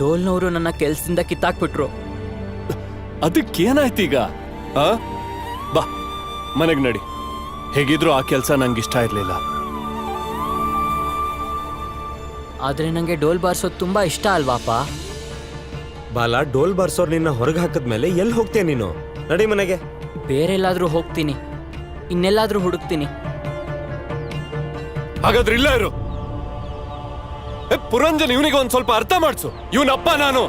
ಡೋಲ್ನವರು ನನ್ನ ಕೆಲ್ಸದಿಂದ ಕಿತ್ತಾಕ್ಬಿಟ್ರು. ಅದಕ್ಕೇನಾಯ್ತೀಗ? ಬಾ ಮನೆಗ್ ನಡಿ. ಹೇಗಿದ್ರು ಆ ಕೆಲಸ ನಂಗೆ ಇಷ್ಟ ಇರ್ಲಿಲ್ಲ. ಆದ್ರೆ ನಂಗೆ ಡೋಲ್ ಬಾರ್ಸೋದು ತುಂಬಾ ಇಷ್ಟ ಅಲ್ವಾಪ? ಬಾಲ, ಡೋಲ್ ಬಾರ್ಸೋರ್ ನಿನ್ನ ಹೊರಗೆ ಹಾಕಿದ್ಮೇಲೆ ಎಲ್ಲಿ ಹೋಗ್ತೀಯ ನೀನು? ನಡಿ ಮನೆಗೆ. ಬೇರೆಲ್ಲಾದ್ರೂ ಹೋಗ್ತೀನಿ, ಇನ್ನೆಲ್ಲಾದ್ರೂ ಹುಡುಕ್ತೀನಿ. ಹಾಗಾದ್ರೆ ಇಲ್ಲ ಇರು. ಪುರಂಜನ್ ಇವನಿಗೆ ಒಂದ್ ಸ್ವಲ್ಪ ಅರ್ಥ ಮಾಡ್ಸು. ಇವನಪ್ಪ ನಾನು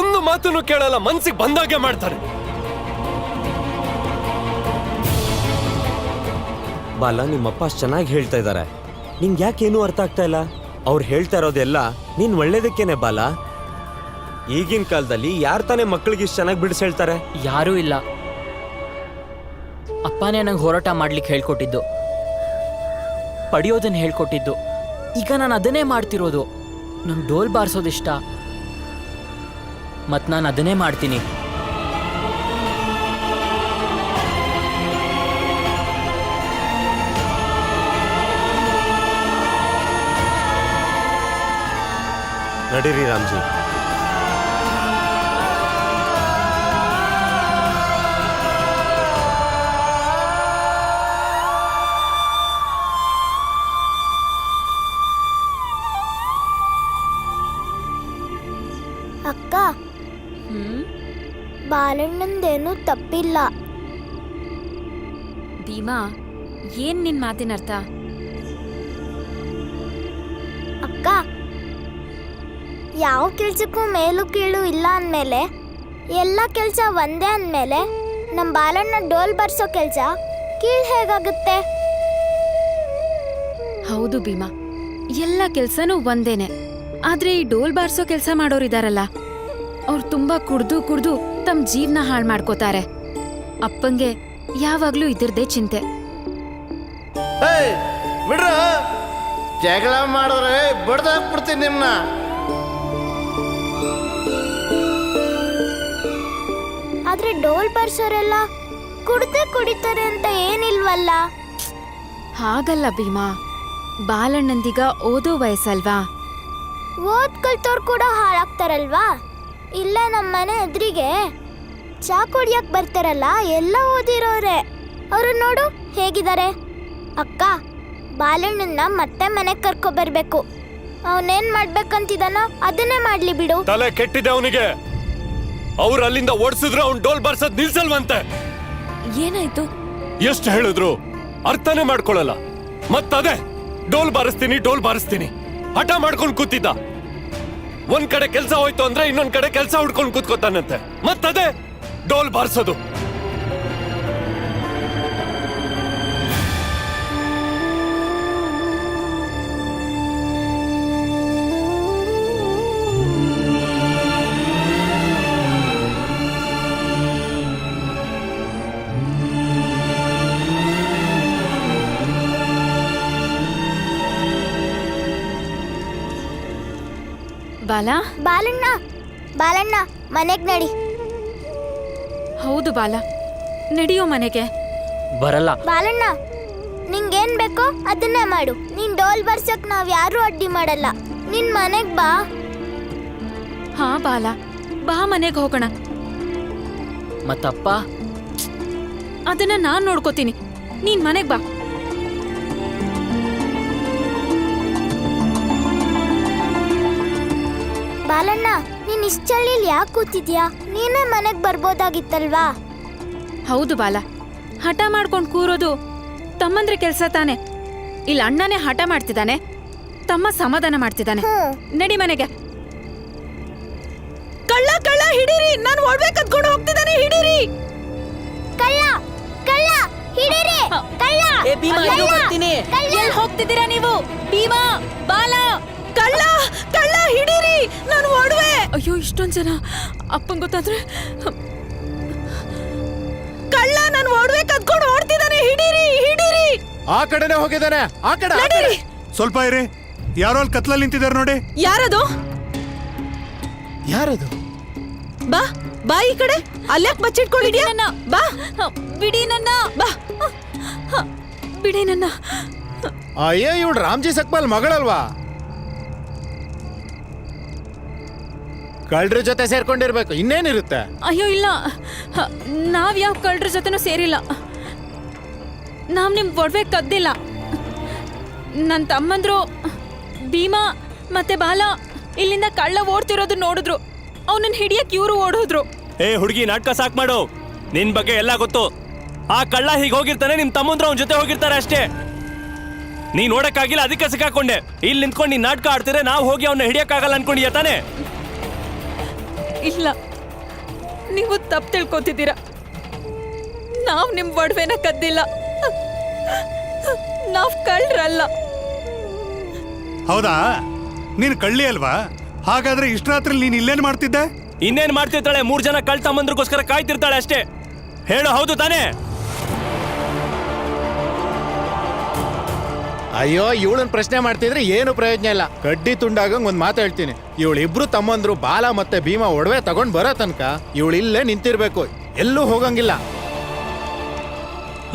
ಒಂದು ಮಾತನ್ನು ಕೇಳಲ್ಲ, ಮನ್ಸಿಗೆ ಬಂದಾಗೆ ಮಾಡ್ತಾರೆ. ಬಾಲ, ನಿಮ್ಮಪ್ಪ ಅಷ್ಟು ಚೆನ್ನಾಗಿ ಹೇಳ್ತಾ ಇದ್ದಾರೆ, ನಿಂಗೆ ಯಾಕೇನೂ ಅರ್ಥ ಆಗ್ತಾ ಇಲ್ಲ? ಅವ್ರು ಹೇಳ್ತಾ ಇರೋದೆಲ್ಲ ನೀನ್ ಒಳ್ಳೇದಕ್ಕೇನೆ ಬಾಲ. ಈಗಿನ ಕಾಲದಲ್ಲಿ ಯಾರು ತಾನೇ ಮಕ್ಕಳಿಗೆ ಇಷ್ಟು ಚೆನ್ನಾಗಿ ಬಿಡಿಸಿ ಹೇಳ್ತಾರೆ? ಯಾರೂ ಇಲ್ಲ. ಅಪ್ಪನೇ ನಂಗೆ ಹೋರಾಟ ಮಾಡ್ಲಿಕ್ಕೆ ಹೇಳ್ಕೊಟ್ಟಿದ್ದು, ಪಡೆಯೋದನ್ನ ಹೇಳ್ಕೊಟ್ಟಿದ್ದು. ಈಗ ನಾನು ಅದನ್ನೇ ಮಾಡ್ತಿರೋದು. ನಂಗೆ ಡೋಲ್ ಬಾರಿಸೋದಿಷ್ಟ, ಮತ್ತು ನಾನು ಅದನ್ನೇ ಮಾಡ್ತೀನಿ. ನಡೀರಿ ರಾಮ್ಜಿ. ಅಕ್ಕ, ಬಾಲಣ್ಣಂದೇನು ತಪ್ಪಿಲ್ಲ. ಭೀಮಾ, ಏನ್ ನಿನ್ ಮಾತಿನ ಅರ್ಥ? ಅಕ್ಕ, ಯಾವ ಕೆಲ್ಸಕ್ಕೂ ಮೇಲೂ ಕೀಳು ಇಲ್ಲ ಅಂದಮೇಲೆ, ಎಲ್ಲ ಕೆಲಸ ಒಂದೇ ಅಂದಮೇಲೆ, ನಮ್ಮ ಬಾಲಣ್ಣ ಡೋಲ್ ಬರ್ಸೋ ಕೆಲಸ ಕೀಳು ಹೇಗಾಗುತ್ತೆ? ಹೌದು ಭೀಮಾ, ಎಲ್ಲ ಕೆಲ್ಸನೂ ಒಂದೇನೆ. ಆದ್ರೆ ಈ ಡೋಲ್ ಬಾರ್ಸೋ ಕೆಲ್ಸ ಮಾಡೋರಿದಾರಲ್ಲ, ಅವ್ರು ತುಂಬಾ ಕುಡ್ದು ತಮ್ಮ ಜೀವನ ಹಾಳು ಮಾಡ್ಕೋತಾರೆ. ಅಪ್ಪಂಗೆ ಯಾವಾಗ್ಲೂ ಇದ್ರದೇ ಚಿಂತೆ. ಬಿಡ್ರ, ಜಗಳ ಮಾಡಿದ್ರೆ ಬಡ್ದಾಕ್ಬಿಡ್ತೀನಿ ನಿಮ್ನ. ಆದ್ರೆ ಡೋಲ್ ಬರ್ಸೋರೆಲ್ಲ ಕುಡಿತಾರೆ ಅಂತ ಏನಿಲ್ವಲ್ಲ? ಹಾಗಲ್ಲ ಭೀಮಾ, ಬಾಲಣ್ಣಂದೀಗ ಓದೋ ವಯಸ್ಸಲ್ವಾ? ಓದ್ ಕಲ್ತವ್ರು ಕೂಡ ಹಾಳಾಗ್ತಾರಲ್ವಾ? ಇಲ್ಲ, ನಮ್ಮನೆ ಎದುರಿಗೆ ಚಾ ಕುಡಿಯಕ್ ಬರ್ತಾರಲ್ಲ, ಎಲ್ಲ ಓದಿರೋರೆ. ಅವ್ರು ನೋಡು ಹೇಗಿದ್ದಾರೆ. ಅಕ್ಕ, ಬಾಲಣ್ಣನ್ನ ಮತ್ತೆ ಮನೆಗೆ ಕರ್ಕೊಬರ್ಬೇಕು. ಅವನೇನ್ ಮಾಡ್ಬೇಕಂತಿದಾನೋ ಅದನ್ನೇ ಮಾಡ್ಲಿ ಬಿಡು. ತಲೆ ಕೆಟ್ಟಿದೆ ಅವನಿಗೆ. ಅವ್ರು ಅಲ್ಲಿಂದ ಓಡಿಸಿದ್ರು ಅವ್ನು ಡೋಲ್ ಬಾರ್ಸೋದ್ ನಿಲ್ಸಲ್ವಂತೆ. ಏನಾಯ್ತು? ಎಷ್ಟು ಹೇಳಿದ್ರು ಅರ್ಥನೇ ಮಾಡ್ಕೊಳಲ್ಲ. ಮತ್ತದೇ ಡೋಲ್ ಬಾರಿಸ್ತೀನಿ ಹಠ ಮಾಡ್ಕೊಂಡು ಕೂತಿದ್ದ. ಒಂದ್ ಕಡೆ ಕೆಲಸ ಹೋಯ್ತು ಅಂದ್ರೆ ಇನ್ನೊಂದ್ ಕಡೆ ಕೆಲಸ ಹುಡ್ಕೊಂಡು ಕೂತ್ಕೋತಾನಂತೆ. ಮತ್ತದೇ ಡೋಲ್ ಬಾರಿಸೋದು. ಬಾಲಣ್ಣ ಮನೆಗ್ ನಡಿ. ಹೌದು ಬಾಲ, ನಡಿಯೋ ಮನೆಗೆ. ಬರಲ್ಲ. ಬಾಲಣ್ಣ, ನಿಂಗೇನ್ ಬೇಕೋ ಅದನ್ನೇ ಮಾಡು. ನೀನ್ ಡೋಲ್ ಬರ್ಸಕ್ ನಾವ್ ಯಾರು ಅಡ್ಡಿ ಮಾಡಲ್ಲ. ನಿನ್ ಮನೆಗ್ ಬಾ. ಹಾ ಬಾಲ, ಬಾ, ಮನೆಗೆ ಹೋಗೋಣ. ಮತ್ತಪ್ಪ? ಅದನ್ನ ನಾನ್ ನೋಡ್ಕೋತೀನಿ, ನೀನ್ ಮನೆಗ್ ಬಾ. ಬಾಲಣ್ಣ, ನೀನ್ ಇಷ್ಟ ಚಳಿಲ್ ಯಾಕೆ ಕೂತಿದ್ಯಾ? ನೀನೇ ಮನೆಗ್ ಬರ್ಬೋದಾಗಿತ್ತಲ್ವಾ? ಹೌದು ಬಾಲ, ಹಠ ಮಾಡ್ಕೊಂಡು ಕೂರೋದು ತಮ್ಮಂದ್ರೆ ಕೆಲ್ಸ ತಾನೆ. ಇಲ್ಲ ಅಣ್ಣನೇ ಹಠ ಮಾಡ್ತಿದ್ದಾನೆ, ತಮ್ಮ ಸಮಾಧಾನ ಮಾಡ್ತಿದ್ದಾನೆ. ನಡಿ ಮನೆಗೆ. ಕಳ್ಳ ಹಿಡೀರಿ, ನಾನು ಒಡವೆ ಕದ್ಕೊಂಡು ಹೋಗ್ತಿದ್ದಾನೆ, ಹಿಡೀರಿ. ಕಳ್ಳ ಹಿಡೀರಿ, ಕಳ್ಳ. ಎಲ್ಲಿ ಹೋಗ್ತಿದ್ದೀರಾ ನೀವು? ಭೀಮಾ, ಬಾಲ, ಕಳ್ಳ ಹಿಡೀರಿ, ನಾನು ಒಡವೆ. ಅಯ್ಯೋ, ಇಷ್ಟೊಂದ್ ಜನ. ಅಪ್ಪಂಗ್ ಗೊತ್ತಾದ್ರೆ ಕಳ್ಳ ನಾನು ಒಡವೆ ಕದ್ಕೊಂಡು ಓಡ್ತಿದ್ದಾನೆ, ಹಿಡೀರಿ. ಆ ಕಡೆನೆ ಹೋಗಿದ್ದಾನೆ, ಆ ಕಡೆ. ಸ್ವಲ್ಪ ಇರಿ, ಯಾರೋ ಅಲ್ಲಿ ಕತ್ಲಲ್ಲಿ ನಿಂತಿದ್ದಾರೆ ನೋಡಿ. ಯಾರದು? ಬಾ ಈ ಕಡೆ. ಅಲ್ಯಾಕ್ ಬಚ್ಚಿಟ್ಕೊಂಡಿದ್ಯಾ? ಬಾ, ಬಿಡಿ ನನ್ನ. ಬಾ, ಬಿಡಿ ನನ್ನ. ಅಯ್ಯೋ, ಇವಳು ರಾಮ್ಜಿ ಸಕ್ಪಾಲ್ ಮಗಳಲ್ವಾ? ಕಳ್ರ ಜೊತೆ ಸೇರ್ಕೊಂಡಿರ್ಬೇಕು, ಇನ್ನೇನಿರುತ್ತೆ? ಅಯ್ಯೋ ಇಲ್ಲ, ನಾವ್ ಯಾವ ಕಳ್ಳರ ಜೊತೆನೂ ಸೇರಿಲ್ಲ. ನಾವ್ ನಿಮ್ ಒಡವೆ ಕದ್ದಿಲ್ಲ. ನನ್ನ ತಮ್ಮಂದ್ರು ಭೀಮಾ ಮತ್ತೆ ಬಾಲ ಇಲ್ಲಿಂದ ಕಳ್ಳ ಓಡ್ತಿರೋದು ನೋಡಿದ್ರು. ಅವನನ್ನ ಹಿಡಿಯಕ್ ಇವ್ರು ಓಡೋದ್ರು. ಏ ಹುಡುಗಿ, ನಾಟಕ ಸಾಕ್ ಮಾಡು. ನಿನ್ ಬಗ್ಗೆ ಎಲ್ಲ ಗೊತ್ತು. ಆ ಕಳ್ಳ ಹೀಗೆ ಹೋಗಿರ್ತಾನೆ, ನಿಮ್ ತಮ್ಮಂದ್ರು ಅವನ ಜೊತೆ ಹೋಗಿರ್ತಾರೆ ಅಷ್ಟೇ. ನೀ ನೋಡಕ್ಕಾಗಿಲ್ಲ, ಅದಕ್ಕೆ ಸಿಕ್ಕಾಕೊಂಡೆ. ಇಲ್ಲಿ ನಿಂತ್ಕೊಂಡು ನೀನ್ ನಾಟಕ ಆಡ್ತಿದ್ರೆ ನಾವು ಹೋಗಿ ಅವನ್ನ ಹಿಡಿಯಕ್ಕಾಗಲ್ಲ ಅನ್ಕೊಂಡಿಯ ತಾನೆ? ಇಲ್ಲ, ನೀವು ತಪ್ಪು ತಿಳ್ಕೊತಿದ್ದೀರಾ. ನಾವ್ ನಿಮ್ ಒಡವೆನ ಕದ್ದಿಲ್ಲ. ನಾವ್ ಕಳ್ರಲ್ಲ. ಹೌದಾ? ನೀನು ಕಳ್ಳಿ ಅಲ್ವಾ? ಹಾಗಾದ್ರೆ ಇಷ್ಟ ರಾತ್ರಿ ನೀನು ಇಲ್ಲೇನ್ ಮಾಡ್ತಿದ್ದೆ? ಇನ್ನೇನ್ ಮಾಡ್ತಿರ್ತಾಳೆ? 3 ಜನ ಕಳ್ಳ ತಮ್ಮಂದ್ರಿಗೋಸ್ಕರ ಕಾಯ್ತಿರ್ತಾಳೆ ಅಷ್ಟೇ. ಹೇಳು, ಹೌದು ತಾನೇ? ಅಯ್ಯೋ, ಇವಳನ್ನ ಪ್ರಶ್ನೆ ಮಾಡ್ತಿದ್ರೆ ಏನು ಪ್ರಯೋಜನ ಇಲ್ಲ. ಕಡ್ಡಿ ತುಂಡಾಗಂಗ್ ಒಂದ್ ಮಾತು ಹೇಳ್ತೀನಿ. ಇವಳಿಬ್ರು ತಮ್ಮಂದ್ರು ಬಾಲ ಮತ್ತೆ ಭೀಮಾ ಒಡವೆ ತಗೊಂಡ್ ಬರೋ ತನಕ ಇವಳು ಇಲ್ಲೇ ನಿಂತಿರ್ಬೇಕು, ಎಲ್ಲೂ ಹೋಗಂಗಿಲ್ಲ.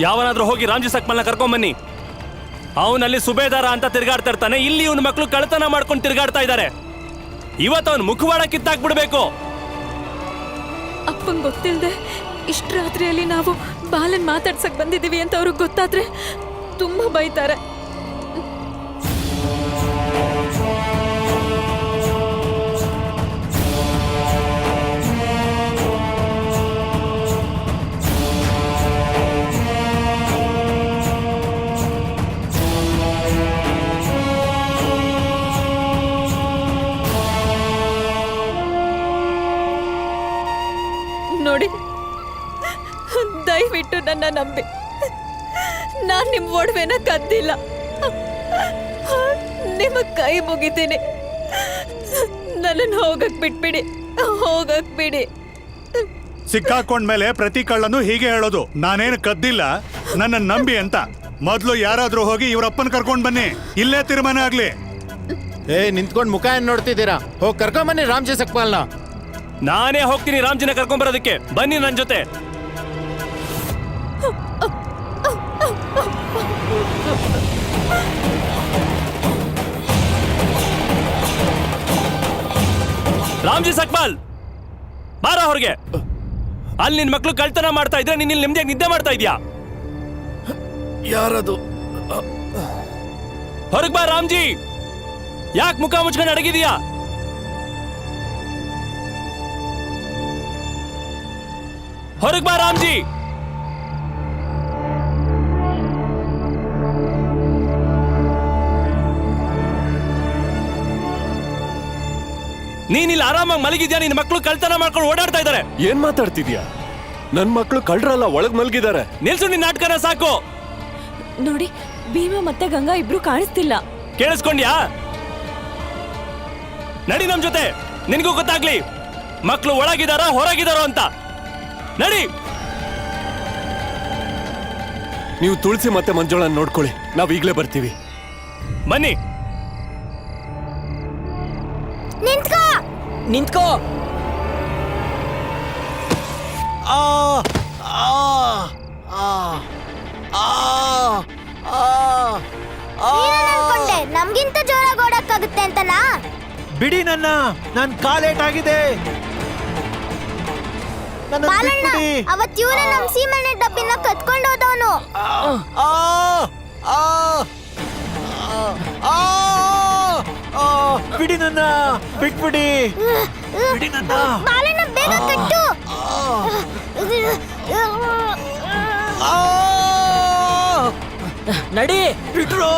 ಯಾವನಾದ್ರೂ ಹೋಗಿ ರಾಮ್ಜಿ ಸಕ್ಮಲ್ನ ಕರ್ಕೊಂಬನ್ನಿ. ಅವನಲ್ಲಿ ಸುಬೇದಾರ ಅಂತ ತಿರ್ಗಾಡ್ತಾ ಇರ್ತಾನೆ. ಇಲ್ಲಿ ಇವನ ಮಕ್ಕಳು ಕಳ್ಳತನ ಮಾಡ್ಕೊಂಡು ತಿರ್ಗಾಡ್ತಾ ಇದ್ದಾರೆ. ಇವತ್ತು ಅವನ್ ಮುಖವಾಡ ಕಿತ್ತಾಕ್ಬಿಡ್ಬೇಕು. ಅಪ್ಪಂಗ್ ಗೊತ್ತಿಲ್ದೆ ಇಷ್ಟ ರಾತ್ರಿಯಲ್ಲಿ ನಾವು ಬಾಲನ್ ಮಾತಾಡ್ಸಕ್ ಬಂದಿದೀವಿ ಅಂತ ಅವ್ರಿಗೆ ಗೊತ್ತಾದ್ರೆ ತುಂಬಾ ಬೈತಾರೆ. ನೋಡಿ, ದಯವಿಟ್ಟು ನನ್ನ ನಂಬಿ. ನಾನ್ ನಿಮ್ ಒಡವೆನ ಕದ್ದಿಲ್ಲ. ನಿಮ್ಮ ಕೈ ಮುಗಿತೀನಿ. ನನ್ನನ್ನು ಹೋಗಕ್ ಬಿಟ್ಬಿಡಿ, ಹೋಗಕ್ ಬಿಡಿ. ಸಿಕ್ಕಾಕೊಂಡ್ಮೇಲೆ ಪ್ರತಿ ಕಳ್ಳನು ಹೀಗೆ ಹೇಳೋದು, ನಾನೇನು ಕದ್ದಿಲ್ಲ, ನನ್ನ ನಂಬಿ ಅಂತ. ಮೊದ್ಲು ಯಾರಾದ್ರೂ ಹೋಗಿ ಇವ್ರಪ್ಪನ್ ಕರ್ಕೊಂಡ್ ಬನ್ನಿ, ಇಲ್ಲೇ ತೀರ್ಮಾನ ಆಗ್ಲಿ. ನಿಂತ್ಕೊಂಡ್ ಮುಖ ಏನ್ ನೋಡ್ತಿದ್ದೀರಾ? ಹೋಗಿ ಕರ್ಕೊಂಬನ್ನಿ ರಾಮ್ಜಿ ಸಕ್ಪಾಲ್ನ. ನಾನೇ ಹೋಗ್ತೀನಿ ರಾಮ್ಜಿನ ಕರ್ಕೊಂಬರೋದಕ್ಕೆ. ಬನ್ನಿ ನನ್ನ ಜೊತೆ. ರಾಮ್ಜಿ ಸಕ್ಪಾಲ್, ಬಾರ ಹೊರಗೆ. ಅಲ್ಲಿ ನಿನ್ ಮಕ್ಳು ಕಳ್ತನ ಮಾಡ್ತಾ ಇದ್ರೆ ನೀನ್ ಇಲ್ಲಿ ನೆಮ್ಮದಿಯಾಗಿ ನಿದ್ದೆ ಮಾಡ್ತಾ ಇದೀಯಾ? ಯಾರದು? ಹೊರಗ್ ಬಾ ರಾಮ್ಜಿ. ಯಾಕೆ ಮುಖ ಮುಚ್ಕೊಂಡು ಅಡಗಿದೀಯಾ? ಹೊರಗ್ ಬಾ ರಾಮ್ಜಿ. ನೀನಿಲ್ಲಿ ಆರಾಮಾಗಿ ಮಲಗಿದ್ಯಾ? ನಿನ್ನ ಮಕ್ಕಳು ಕಳ್ತನ ಮಾಡ್ಕೊಂಡು ಓಡಾಡ್ತಾ ಇದ್ದಾರೆ. ಏನ್ ಮಾತಾಡ್ತಿದ್ಯಾ? ನನ್ ಮಕ್ಳು ಕಳ್ರಲ್ಲ, ಒಳಗ್ ಮಲ್ಗಿದ್ದಾರೆ. ನಿಲ್ಸು ನಿನ್ನ ನಾಟಕನ, ಸಾಕು. ನೋಡಿ, ಭೀಮಾ ಮತ್ತೆ ಗಂಗಾ ಇಬ್ರು ಕಾಣಿಸ್ತಿಲ್ಲ. ಕೇಳಿಸ್ಕೊಂಡ್ಯಾ? ನಡಿ ನಮ್ ಜೊತೆ, ನಿನಗೂ ಗೊತ್ತಾಗ್ಲಿ ಮಕ್ಕಳು ಒಳಗಿದಾರ ಹೊರಗಿದಾರೋ ಅಂತ. ನಡಿ. ನೀವು ತುಳಸಿ ಮತ್ತೆ ಮಂಜುಳನ್ನ ನೋಡ್ಕೊಳ್ಳಿ, ನಾವ್ ಈಗ್ಲೇ ಬರ್ತೀವಿ. ಬನ್ನಿ. ನಿಂತ್ಕೋ. ನಿಂತ್ಕೋ. ನೀನೇನ್ ಅನ್ಕೊಂಡೆ ನಮ್ಗಿಂತ ಜೋರಾಗಿ ಓಡಕ್ಕಾಗುತ್ತೆ ಅಂತನಾ? ಬಿಡಿ ನನ್ನ, ನನ್ ಕಾಲೇಟಾಗಿದೆ. ಬಾಲಣ್ಣ, ಅವತ್ ಇವನೇ ನಮ್ ಸೀಮೆಣ್ಣೆ ಡಬ್ಬಿನ ಕತ್ಕೊಂಡು ಹೋದವನು. ಬಿಡಿ ನನ್ನ, ಬಿಟ್ಬಿಡಿ. ಬಿಡಿ ನನ್ನ. ಬಾಲಣ್ಣ, ಬೇಗ ಕಟ್ಟು. ನಡಿ. ಬಿಟ್ರು.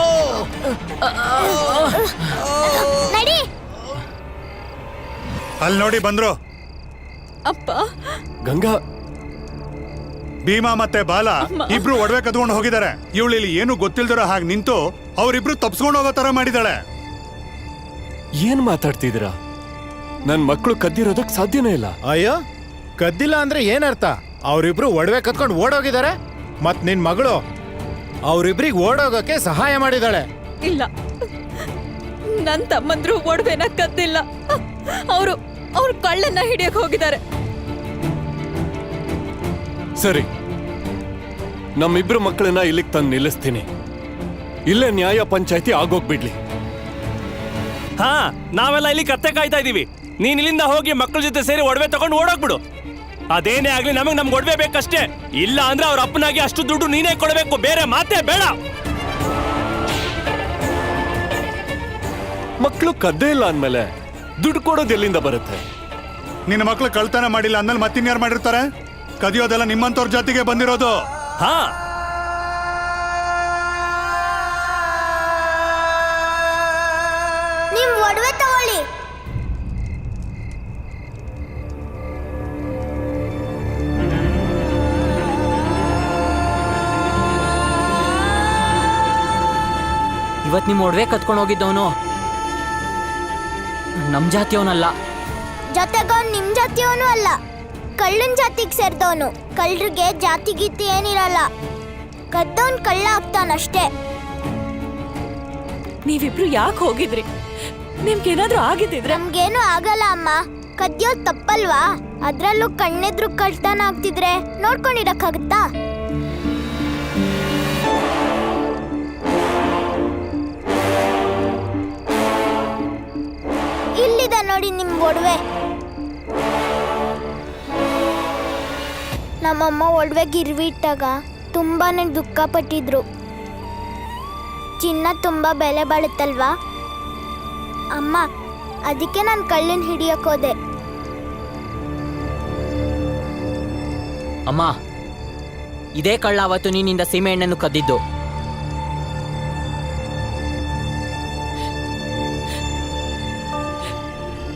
ನಡಿ. ಅಲ್ಲಿ ನೋಡಿ ಬಂದ್ರು. ಅಪ್ಪ, ಗಂಗಾ, ಭೀಮಾ ಮತ್ತೆ ಬಾಲ ಇಬ್ರು ಒಡವೆ ಕದ್ಕೊಂಡು ಹೋಗಿದ್ದಾರೆ. ಇವಳು ಇಲ್ಲಿ ಏನು ಗೊತ್ತಿಲ್ದಿರೋ ಹಾಗೆ ನಿಂತು ಅವರಿಬ್ರು ತಪ್ಸ್ಕೊಂಡು ಹೋಗೋ ತರ ಮಾಡಿದಾಳೆ. ಏನ್ ಮಾತಾಡ್ತಿದ್ದೀರಾ? ನನ್ ಮಕ್ಳು ಕದ್ದಿರೋದಕ್ ಸಾಧ್ಯನೇ ಇಲ್ಲ. ಅಯ್ಯೋ, ಕದ್ದಿಲ್ಲ ಅಂದ್ರೆ ಏನರ್ಥ? ಅವರಿಬ್ರು ಒಡವೆ ಕತ್ಕೊಂಡು ಓಡೋಗಿದ್ದಾರೆ. ಮತ್ ನಿನ್ ಮಗಳು ಅವರಿಬ್ರಿಗೆ ಓಡೋಗಕ್ಕೆ ಸಹಾಯ ಮಾಡಿದಾಳೆ. ಇಲ್ಲ, ನನ್ ತಮ್ಮಂದ್ರು ಒಡವೆನ ಕದ್ದಿಲ್ಲ. ಅವರು ಕಳ್ಳನ್ನ ಹಿಡಿಯಕ್ ಹೋಗಿದ್ದಾರೆ. ಸರಿ, ನಮ್ಮಿಬ್ರು ಮಕ್ಕಳನ್ನ ಇಲ್ಲಿಗೆ ತಂದು ನಿಲ್ಲಿಸ್ತೀನಿ. ಇಲ್ಲೇ ನ್ಯಾಯ ಪಂಚಾಯತಿ ಆಗೋಗ್ಬಿಡ್ಲಿ. ಹಾ, ನಾವೆಲ್ಲ ಇಲ್ಲಿ ಕತ್ತೆ ಕಾಯ್ತಾ ಇದೀವಿ. ನೀನ್ ಇಲ್ಲಿಂದ ಹೋಗಿ ಮಕ್ಕಳ ಜೊತೆ ಸೇರಿ ಒಡವೆ ತಗೊಂಡು ಓಡೋಗ್ಬಿಡು. ಅದೇನೇ ಆಗ್ಲಿ ನಮ್ಗೆ ಒಡವೆ ಬೇಕಷ್ಟೇ. ಇಲ್ಲ ಅಂದ್ರೆ ಅವ್ರ ಅಪ್ಪನಾಗಿ ಅಷ್ಟು ದುಡ್ಡು ನೀನೇ ಕೊಡಬೇಕು, ಬೇರೆ ಮಾತೇ ಬೇಡ. ಮಕ್ಕಳು ಕದ್ದೇ ಇಲ್ಲ ಅಂದ್ಮೇಲೆ ದುಡ್ಡು ಕೊಡೋದು ಎಲ್ಲಿಂದ ಬರುತ್ತೆ? ನಿನ್ನ ಮಕ್ಳು ಕಳ್ತನ ಮಾಡಿಲ್ಲ ಅಂದ್ಮೇಲೆ ಮತ್ತಿನ್ಯಾರು ಮಾಡಿರ್ತಾರೆ? ಕದಿಯೋದೆಲ್ಲ ನಿಮ್ಮಂತವ್ರ ಜಾತಿಗೆ ಬಂದಿರೋದು. ಹಾ, ನಿಮ್ ಒಡವೆ ತಗೊಳ್ಳಿ. ಇವತ್ ನಿಮ್ ಒಡವೆ ಕತ್ಕೊಂಡು ಹೋಗಿದ್ದವನು ನಮ್ ಜಾತಿಯವನಲ್ಲ. ಜೊತೆಗವ್ನು ನಿಮ್ ಜಾತಿಯವನು ಅಲ್ಲ, ಕಳ್ಳನ್ ಜಾತಿಗೆ ಸೇರ್ದವನು. ಕಳ್ಳರಿಗೆ ಜಾತಿ ಗೀತಿ ಏನಿರಲ್ಲ, ಕದ್ದವನ್ ಕಳ್ಳ ಆಗ್ತಾನಷ್ಟೇ. ನೀವಿಬ್ರು ಯಾಕೆ ಹೋಗಿದ್ರಿ? ನಿಮ್ಗೇನಾದ್ರೂ ಆಗಿದ್ದಿದ್ರೆ? ನಮ್ಗೇನು ಆಗಲ್ಲ ಅಮ್ಮ, ಕದ್ಯೋದ್ ತಪ್ಪಲ್ವಾ? ಅದ್ರಲ್ಲೂ ಕಣ್ಣೆದ್ರು ಕಳ್ತನ ಆಗ್ತಿದ್ರೆ ನೋಡ್ಕೊಂಡಿರಕ್ಕಾಗತ್ತಾ? ಇಲ್ಲಿದೆ ನೋಡಿ ನಿಮ್ ಒಡವೆ. ನಮ್ಮಮ್ಮ ಒಡವೆ ಗಿರ್ವಿ ಇಟ್ಟಾಗ ತುಂಬಾನೇ ದುಃಖ ಪಟ್ಟಿದ್ರು. ಚಿನ್ನ ತುಂಬಾ ಬೆಲೆ ಬಾಳುತ್ತಲ್ವಾ ಅಮ್ಮ, ಅದಕ್ಕೆ ನಾನು ಕಳ್ಳನ್ ಹಿಡಿಯೋಕೋದೆ. ಅಮ್ಮ, ಇದೇ ಕಳ್ಳ ಅವತ್ತು ನೀನಿಂದ ಸೀಮೆ ಎಣ್ಣೆನ್ನು ಕದ್ದಿದ್ದು.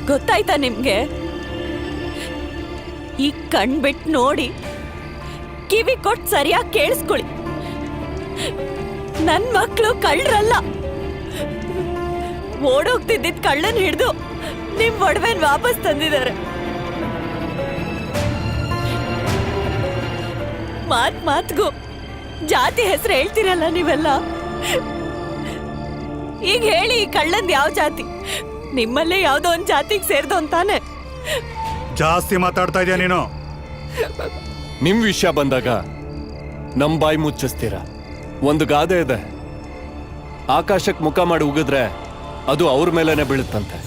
ಗೊತ್ತಾಯ್ತಾ ನಿಮ್ಗೆ? ಈ ಕಣ್ ಬಿಟ್ಟು ನೋಡಿ, ಕಿವಿ ಕೊಟ್ಟು ಸರಿಯಾಗಿ ಕೇಳಿಸ್ಕೊಳ್ಳಿ. ನನ್ ಮಕ್ಕಳು ಕಳ್ಳರಲ್ಲ. ಓಡೋಗ್ತಿದ್ದಿದ್ ಕಳ್ಳನ್ ಹಿಡಿದು ನಿಮ್ ಒಡವೆನ್ ವಾಪಸ್ ತಂದಿದ್ದಾರೆ. ಮಾತ್ಗೂ ಜಾತಿ ಹೆಸರು ಹೇಳ್ತಿರಲ್ಲ ನೀವೆಲ್ಲ. ಈಗ ಹೇಳಿ, ಈ ಕಳ್ಳಂದ್ ಯಾವ ಜಾತಿ? ನಿಮ್ಮಲ್ಲೇ ಯಾವ್ದೋ ಒಂದ್ ಜಾತಿಗೆ ಸೇರ್ದು ಅಂತಾನೆ. ಜಾಸ್ತಿ ಮಾತಾಡ್ತಾ ಇದೀಯ ನೀನು. ನಿಮ್ ವಿಷಯ ಬಂದಾಗ ನಮ್ ಬಾಯಿ ಮುಚ್ಚಿಸ್ತೀರ. ಒಂದು ಗಾದೆ ಇದೆ, ಆಕಾಶಕ್ಕೆ ಮುಖ ಮಾಡಿ ಉಗಿದ್ರೆ ಅದು ಅವ್ರ ಮೇಲೇನೆ ಬೀಳುತ್ತಂತೆ.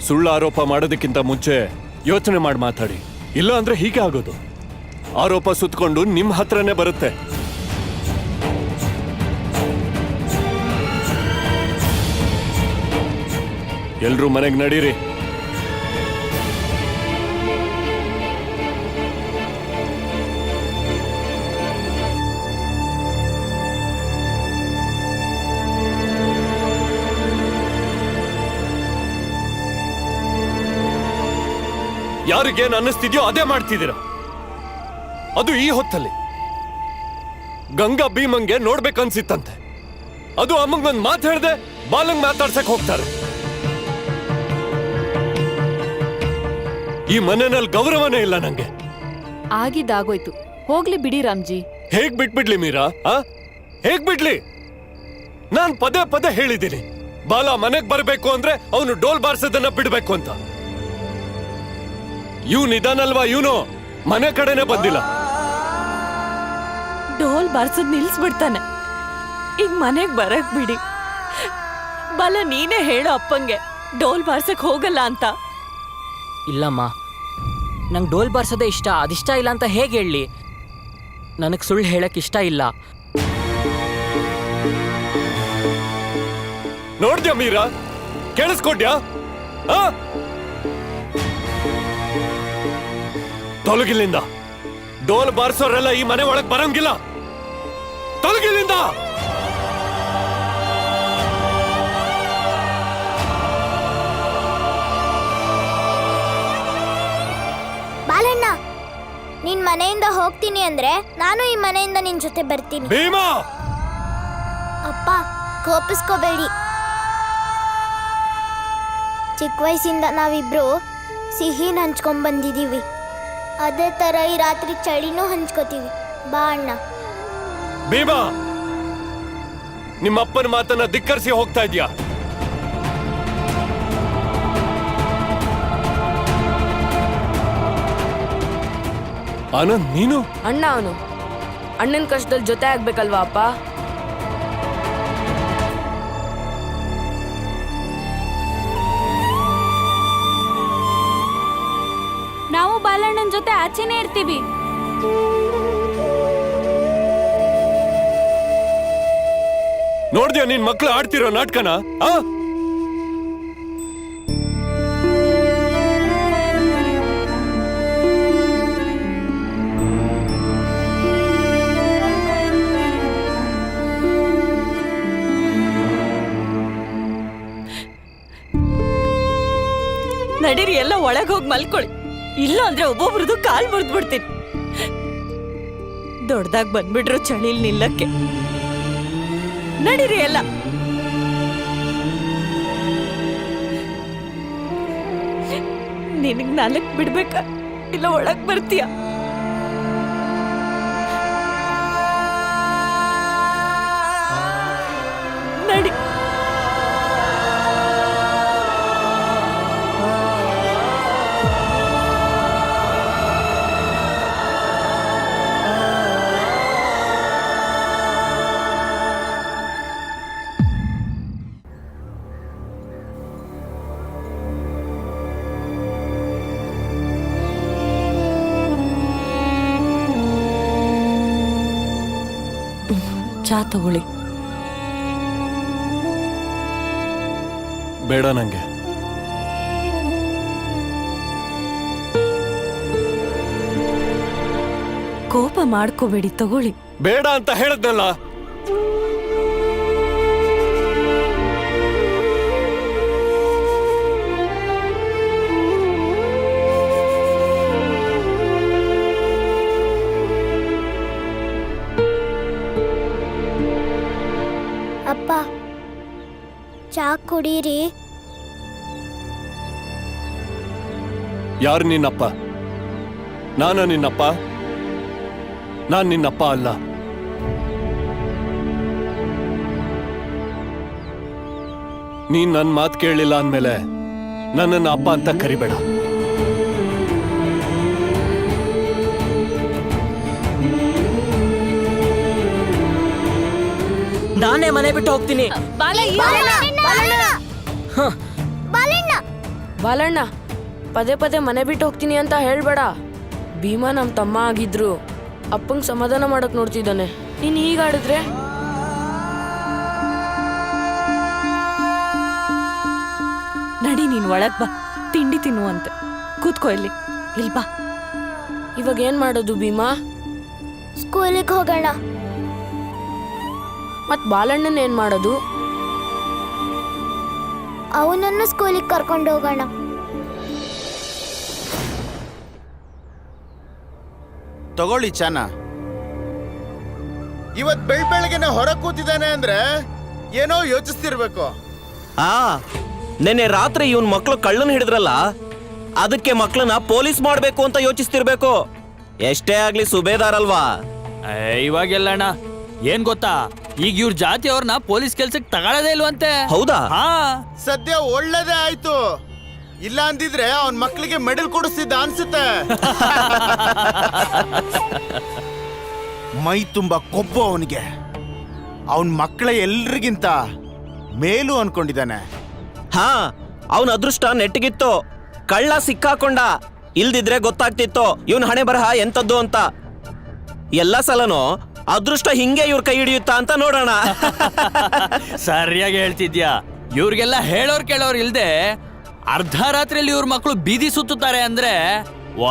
ಸುಳ್ಳು ಆರೋಪ ಮಾಡೋದಕ್ಕಿಂತ ಮುಂಚೆ ಯೋಚನೆ ಮಾಡಿ ಮಾತಾಡಿ, ಇಲ್ಲ ಅಂದ್ರೆ ಹೀಗೆ ಆಗೋದು. ಆರೋಪ ಸುತ್ತಕೊಂಡು ನಿಮ್ ಹತ್ರನೇ ಬರುತ್ತೆ. ಎಲ್ರೂ ಮನೆಗೆ ನಡೀರಿ. ಯಾರಿಗೇನು ಅನ್ನಿಸ್ತಿದ್ಯೋ ಅದೇ ಮಾಡ್ತಿದ್ದೀರ. ಅದು ಈ ಹೊತ್ತಲ್ಲಿ ಗಂಗಾ ಭೀಮಂಗೆ ನೋಡ್ಬೇಕನ್ಸಿತ್ತಂತೆ. ಅದು ಅಮ್ಮಂಗೊಂದು ಮಾತು ಹೇಳ್ದೆ ಬಾಲಂಗ್ ಮಾತಾಡ್ಸಕ್ ಹೋಗ್ತಾರೆ. ಈ ಮನೆಯಲ್ಲಿ ಗೌರವನೇ ಇಲ್ಲ ನಂಗೆ. ಆಗಿದ್ದಾಗೋಯ್ತು, ಹೋಗ್ಲಿ ಬಿಡಿ ರಾಮ್ಜಿ. ಹೇಗ್ ಬಿಟ್ಬಿಡ್ಲಿ ಮೀರಾ? ಹೇಗ್ ಬಿಡ್ಲಿ? ನಾನ್ ಪದೇ ಪದೇ ಹೇಳಿದ್ದೀನಿ, ಬಾಲ ಮನೆಗ್ ಬರ್ಬೇಕು ಅಂದ್ರೆ ಅವನು ಡೋಲ್ ಬಾರ್ಸೋದನ್ನ ಬಿಡ್ಬೇಕು ಅಂತ. ಇವ್ನು ಇದಾನಲ್ವಾ, ಇವನು ಮನೆ ಕಡೆನೆ ಬಂದಿಲ್ಲ. ಡೋಲ್ ಬಾರ್ಸದ್ ನಿಲ್ಸ್ಬಿಡ್ತಾನೆ. ಈಗ ಮನೆಗ್ ಬರಕ್ ಬಿಡಿ. ಬಲ ನೀನೇ ಹೇಳು ಅಪ್ಪಂಗೆ ಡೋಲ್ ಬಾರ್ಸಕ್ ಹೋಗಲ್ಲ ಅಂತ. ಇಲ್ಲಮ್ಮ, ನಂಗೆ ಡೋಲ್ ಬಾರ್ಸೋದೇ ಇಷ್ಟ. ಅದಿಷ್ಟ ಇಲ್ಲ ಅಂತ ಹೇಗೆ ಹೇಳಿ? ನನಗೆ ಸುಳ್ಳು ಹೇಳಕ್ ಇಷ್ಟ ಇಲ್ಲ. ನೋಡ್ದ್ಯಾ ಮೀರಾ? ಕೇಳಿಸ್ಕೊಂಡ್ಯಾ? ತೊಲಗಿಲ್ಲಿಂದ. ಡೋಲ್ ಬಾರಿಸೋರೆಲ್ಲ ಈ ಮನೆ ಒಳಗ್ ಬರಂಗಿಲ್ಲ. ತೊಲಗಿಲ್ಲಿಂದ. ಬಾಲಣ್ಣ, ನಿನ್ ಮನೆಯಿಂದ ಹೋಗ್ತೀನಿ ಅಂದ್ರೆ ನಾನು ಈ ಮನೆಯಿಂದ ನಿನ್ ಜೊತೆ ಬರ್ತೀನಿ. ಭೀಮಾ! ಅಪ್ಪ, ಕೋಪಿಸ್ಕೋಬೇಡಿ. ಚಿಕ್ಕ ವಯಸ್ಸಿಂದ ನಾವಿಬ್ರು ಸಿಹಿನ ಹಂಚ್ಕೊಂಡ್ ಬಂದಿದೀವಿ. ಅದೇ ತರ ಈ ರಾತ್ರಿ ಚಳಿನೂ ಹಂಚ್ಕೋತೀವಿ. ಬಾ ಅಣ್ಣ. ಭೀಮಾ, ನಿಮ್ಮಪ್ಪನ ಮಾತನ್ನ ಧಿಕ್ಕರಿಸಿ ಹೋಗ್ತಾ ಇದ್ಯಾ? ಆನಂದ್, ನೀನು? ಅಣ್ಣ ಅವನು ಅಣ್ಣನ ಕಷ್ಟದಲ್ಲಿ ಜೊತೆ ಆಗ್ಬೇಕಲ್ವಾ ಅಪ್ಪ? ಜೊತೆ ಆಚೆನೇ ಇರ್ತೀವಿ. ನೋಡ್ದ್ಯಾ ನಿನ್ ಮಕ್ಳು ಆಡ್ತಿರೋ ನಾಟಕನ? ನಡೀರಿ ಎಲ್ಲ ಒಳಗ್ ಹೋಗಿ ಮಲ್ಕೊಳ್ಳಿ, ಇಲ್ಲ ಅಂದ್ರೆ ಒಬ್ಬೊಬ್ರದ್ದು ಕಾಲ್ ಮುರಿದ್ಬಿಡ್ತೀನಿ. ದೊಡ್ಡದಾಗ್ ಬಂದ್ಬಿಟ್ರು ಚಳಿಲ್ ನಿಲ್ಲಕ್ಕೆ. ನಡೀರಿ ಎಲ್ಲ. ನಿನಗ್ ನಾಲ್ಕ್ ಬಿಡ್ಬೇಕಾ ಇಲ್ಲ ಒಳಗ್ ಬರ್ತೀಯ? ನಡಿ. ಚಾ ತಗೊಳ್ಳಿ. ಬೇಡ ನಂಗೆ. ಕೋಪ ಮಾಡ್ಕೋಬೇಡಿ, ತಗೊಳ್ಳಿ. ಬೇಡ ಅಂತ ಹೇಳದ್ನಲ್ಲ. ಅಪ್ಪ ಚಾ ಕುಡೀರಿ. ಯಾರು ನಿನ್ನಪ್ಪ? ನಾನು ನಿನ್ನಪ್ಪ? ನಾನ್ ನಿನ್ನಪ್ಪ ಅಲ್ಲ. ನೀನ್ ನನ್ ಮಾತು ಕೇಳಲಿಲ್ಲ ಅಂದ್ಮೇಲೆ ನನ್ನನ್ನ ಅಪ್ಪ ಅಂತ ಕರಿಬೇಡ. ನಾನೇ ಮನೆ ಬಿಟ್ಟು ಹೋಗ್ತೀನಿ. ಬಾಲಣ್ಣ, ಪದೇ ಪದೇ ಮನೆ ಬಿಟ್ಟು ಹೋಗ್ತೀನಿ ಅಂತ ಹೇಳ್ಬೇಡ. ಭೀಮಾ ನಮ್ ತಮ್ಮ ಆಗಿದ್ರು ಅಪ್ಪಂಗ್ ಸಮಾಧಾನ ಮಾಡಕ್ ನೋಡ್ತಿದ್ದಾನೆ. ನೀನ್ ಹೀಗಾಡಿದ್ರೆ ನಡಿ, ನೀನ್ ಒಳಗ್ ಬಾ, ತಿಂಡಿ ತಿನ್ನುವಂತೆ. ಕೂತ್ಕೋ ಇಲ್ಲಿ. ಬಾ. ಇವಾಗ ಏನ್ ಮಾಡೋದು ಭೀಮಾ? ಸ್ಕೂಲಿಗೆ ಹೋಗೋಣ. ಮತ್ ಬಾಲಣ್ಣನ್ ಏನ್ ಮಾಡೋದು? ಅವನನ್ನು ಸ್ಕೂಲಿಗೆ ಕರ್ಕೊಂಡು ಹೋಗೋಣ. ತಗೊಳ್ಳಿ ಚಾನ. ಇವತ್ ಬೆಳಗ್ಗೆನೆ ಹೊರ ಕೂತಿದ್ದಾನೆ ಅಂದ್ರೆ ಏನೋ ಯೋಚಿಸ್ತಿರ್ಬೇಕು. ನೆನ್ನೆ ರಾತ್ರಿ ಇವನ್ ಮಕ್ಳು ಕಳ್ಳನ್ ಹಿಡಿದ್ರಲ್ಲ, ಅದಕ್ಕೆ ಮಕ್ಳನ್ನ ಪೊಲೀಸ್ ಮಾಡ್ಬೇಕು ಅಂತ ಯೋಚಿಸ್ತಿರ್ಬೇಕು. ಎಷ್ಟೇ ಆಗ್ಲಿ ಸುಬೇದಾರ್ ಅಲ್ವಾ? ಇವಾಗೆಲ್ಲಣ್ಣ ಏನ್ ಗೊತ್ತಾ, ಈಗ ಇವ್ರ ಜಾತಿಯವ್ರನ್ನ ಪೊಲೀಸ್ ಕೆಲ್ಸಕ್ಕೆ ತಗೊಳ್ಳೋದೇ ಇಲ್ವಂತೆ. ಹೌದಾ? ಸದ್ಯ ಒಳ್ಳೇದೇ ಆಯ್ತು. ಇಲ್ಲ ಅಂದಿದ್ರೆ ಅವನ್ ಮಕ್ಳಿಗೆ ಮೆಡಲ್ ಕೊಡಿಸ್ತಿದ್ದ ಅನ್ಸುತ್ತೆ. ಮೈ ತುಂಬಾ ಕೊಬ್ಬು ಅವನಿಗೆ. ಅವನ್ ಮಕ್ಕಳ ಎಲ್ರಿಗಿಂತ ಮೇಲು ಅನ್ಕೊಂಡಿದ್ದಾನೆ. ಅವನ ಅದೃಷ್ಟ ನೆಟ್ಟಿಗಿತ್ತು. ಕಳ್ಳ ಸಿಕ್ಕಾಕೊಂಡ, ಇಲ್ದಿದ್ರೆ ಗೊತ್ತಾಗ್ತಿತ್ತು ಇವನ್ ಹಣೆ ಬರಹ ಎಂತದ್ದು ಅಂತ. ಎಲ್ಲ ಸಲನೂ ಅದೃಷ್ಟ ಹಿಂಗೆ ಇವ್ರ ಕೈ ಹಿಡಿಯುತ್ತಾ ಅಂತ ನೋಡೋಣ. ಸರಿಯಾಗಿ ಹೇಳ್ತಿದ್ಯಾ. ಇವ್ರಿಗೆಲ್ಲ ಹೇಳೋರ್ ಕೇಳೋರ್ ಇಲ್ದೆ ಅರ್ಧ ರಾತ್ರಿಯಲ್ಲಿ ಇವ್ರ ಮಕ್ಕಳು ಬೀದಿ ಸುತ್ತುತ್ತಾರೆ ಅಂದ್ರೆ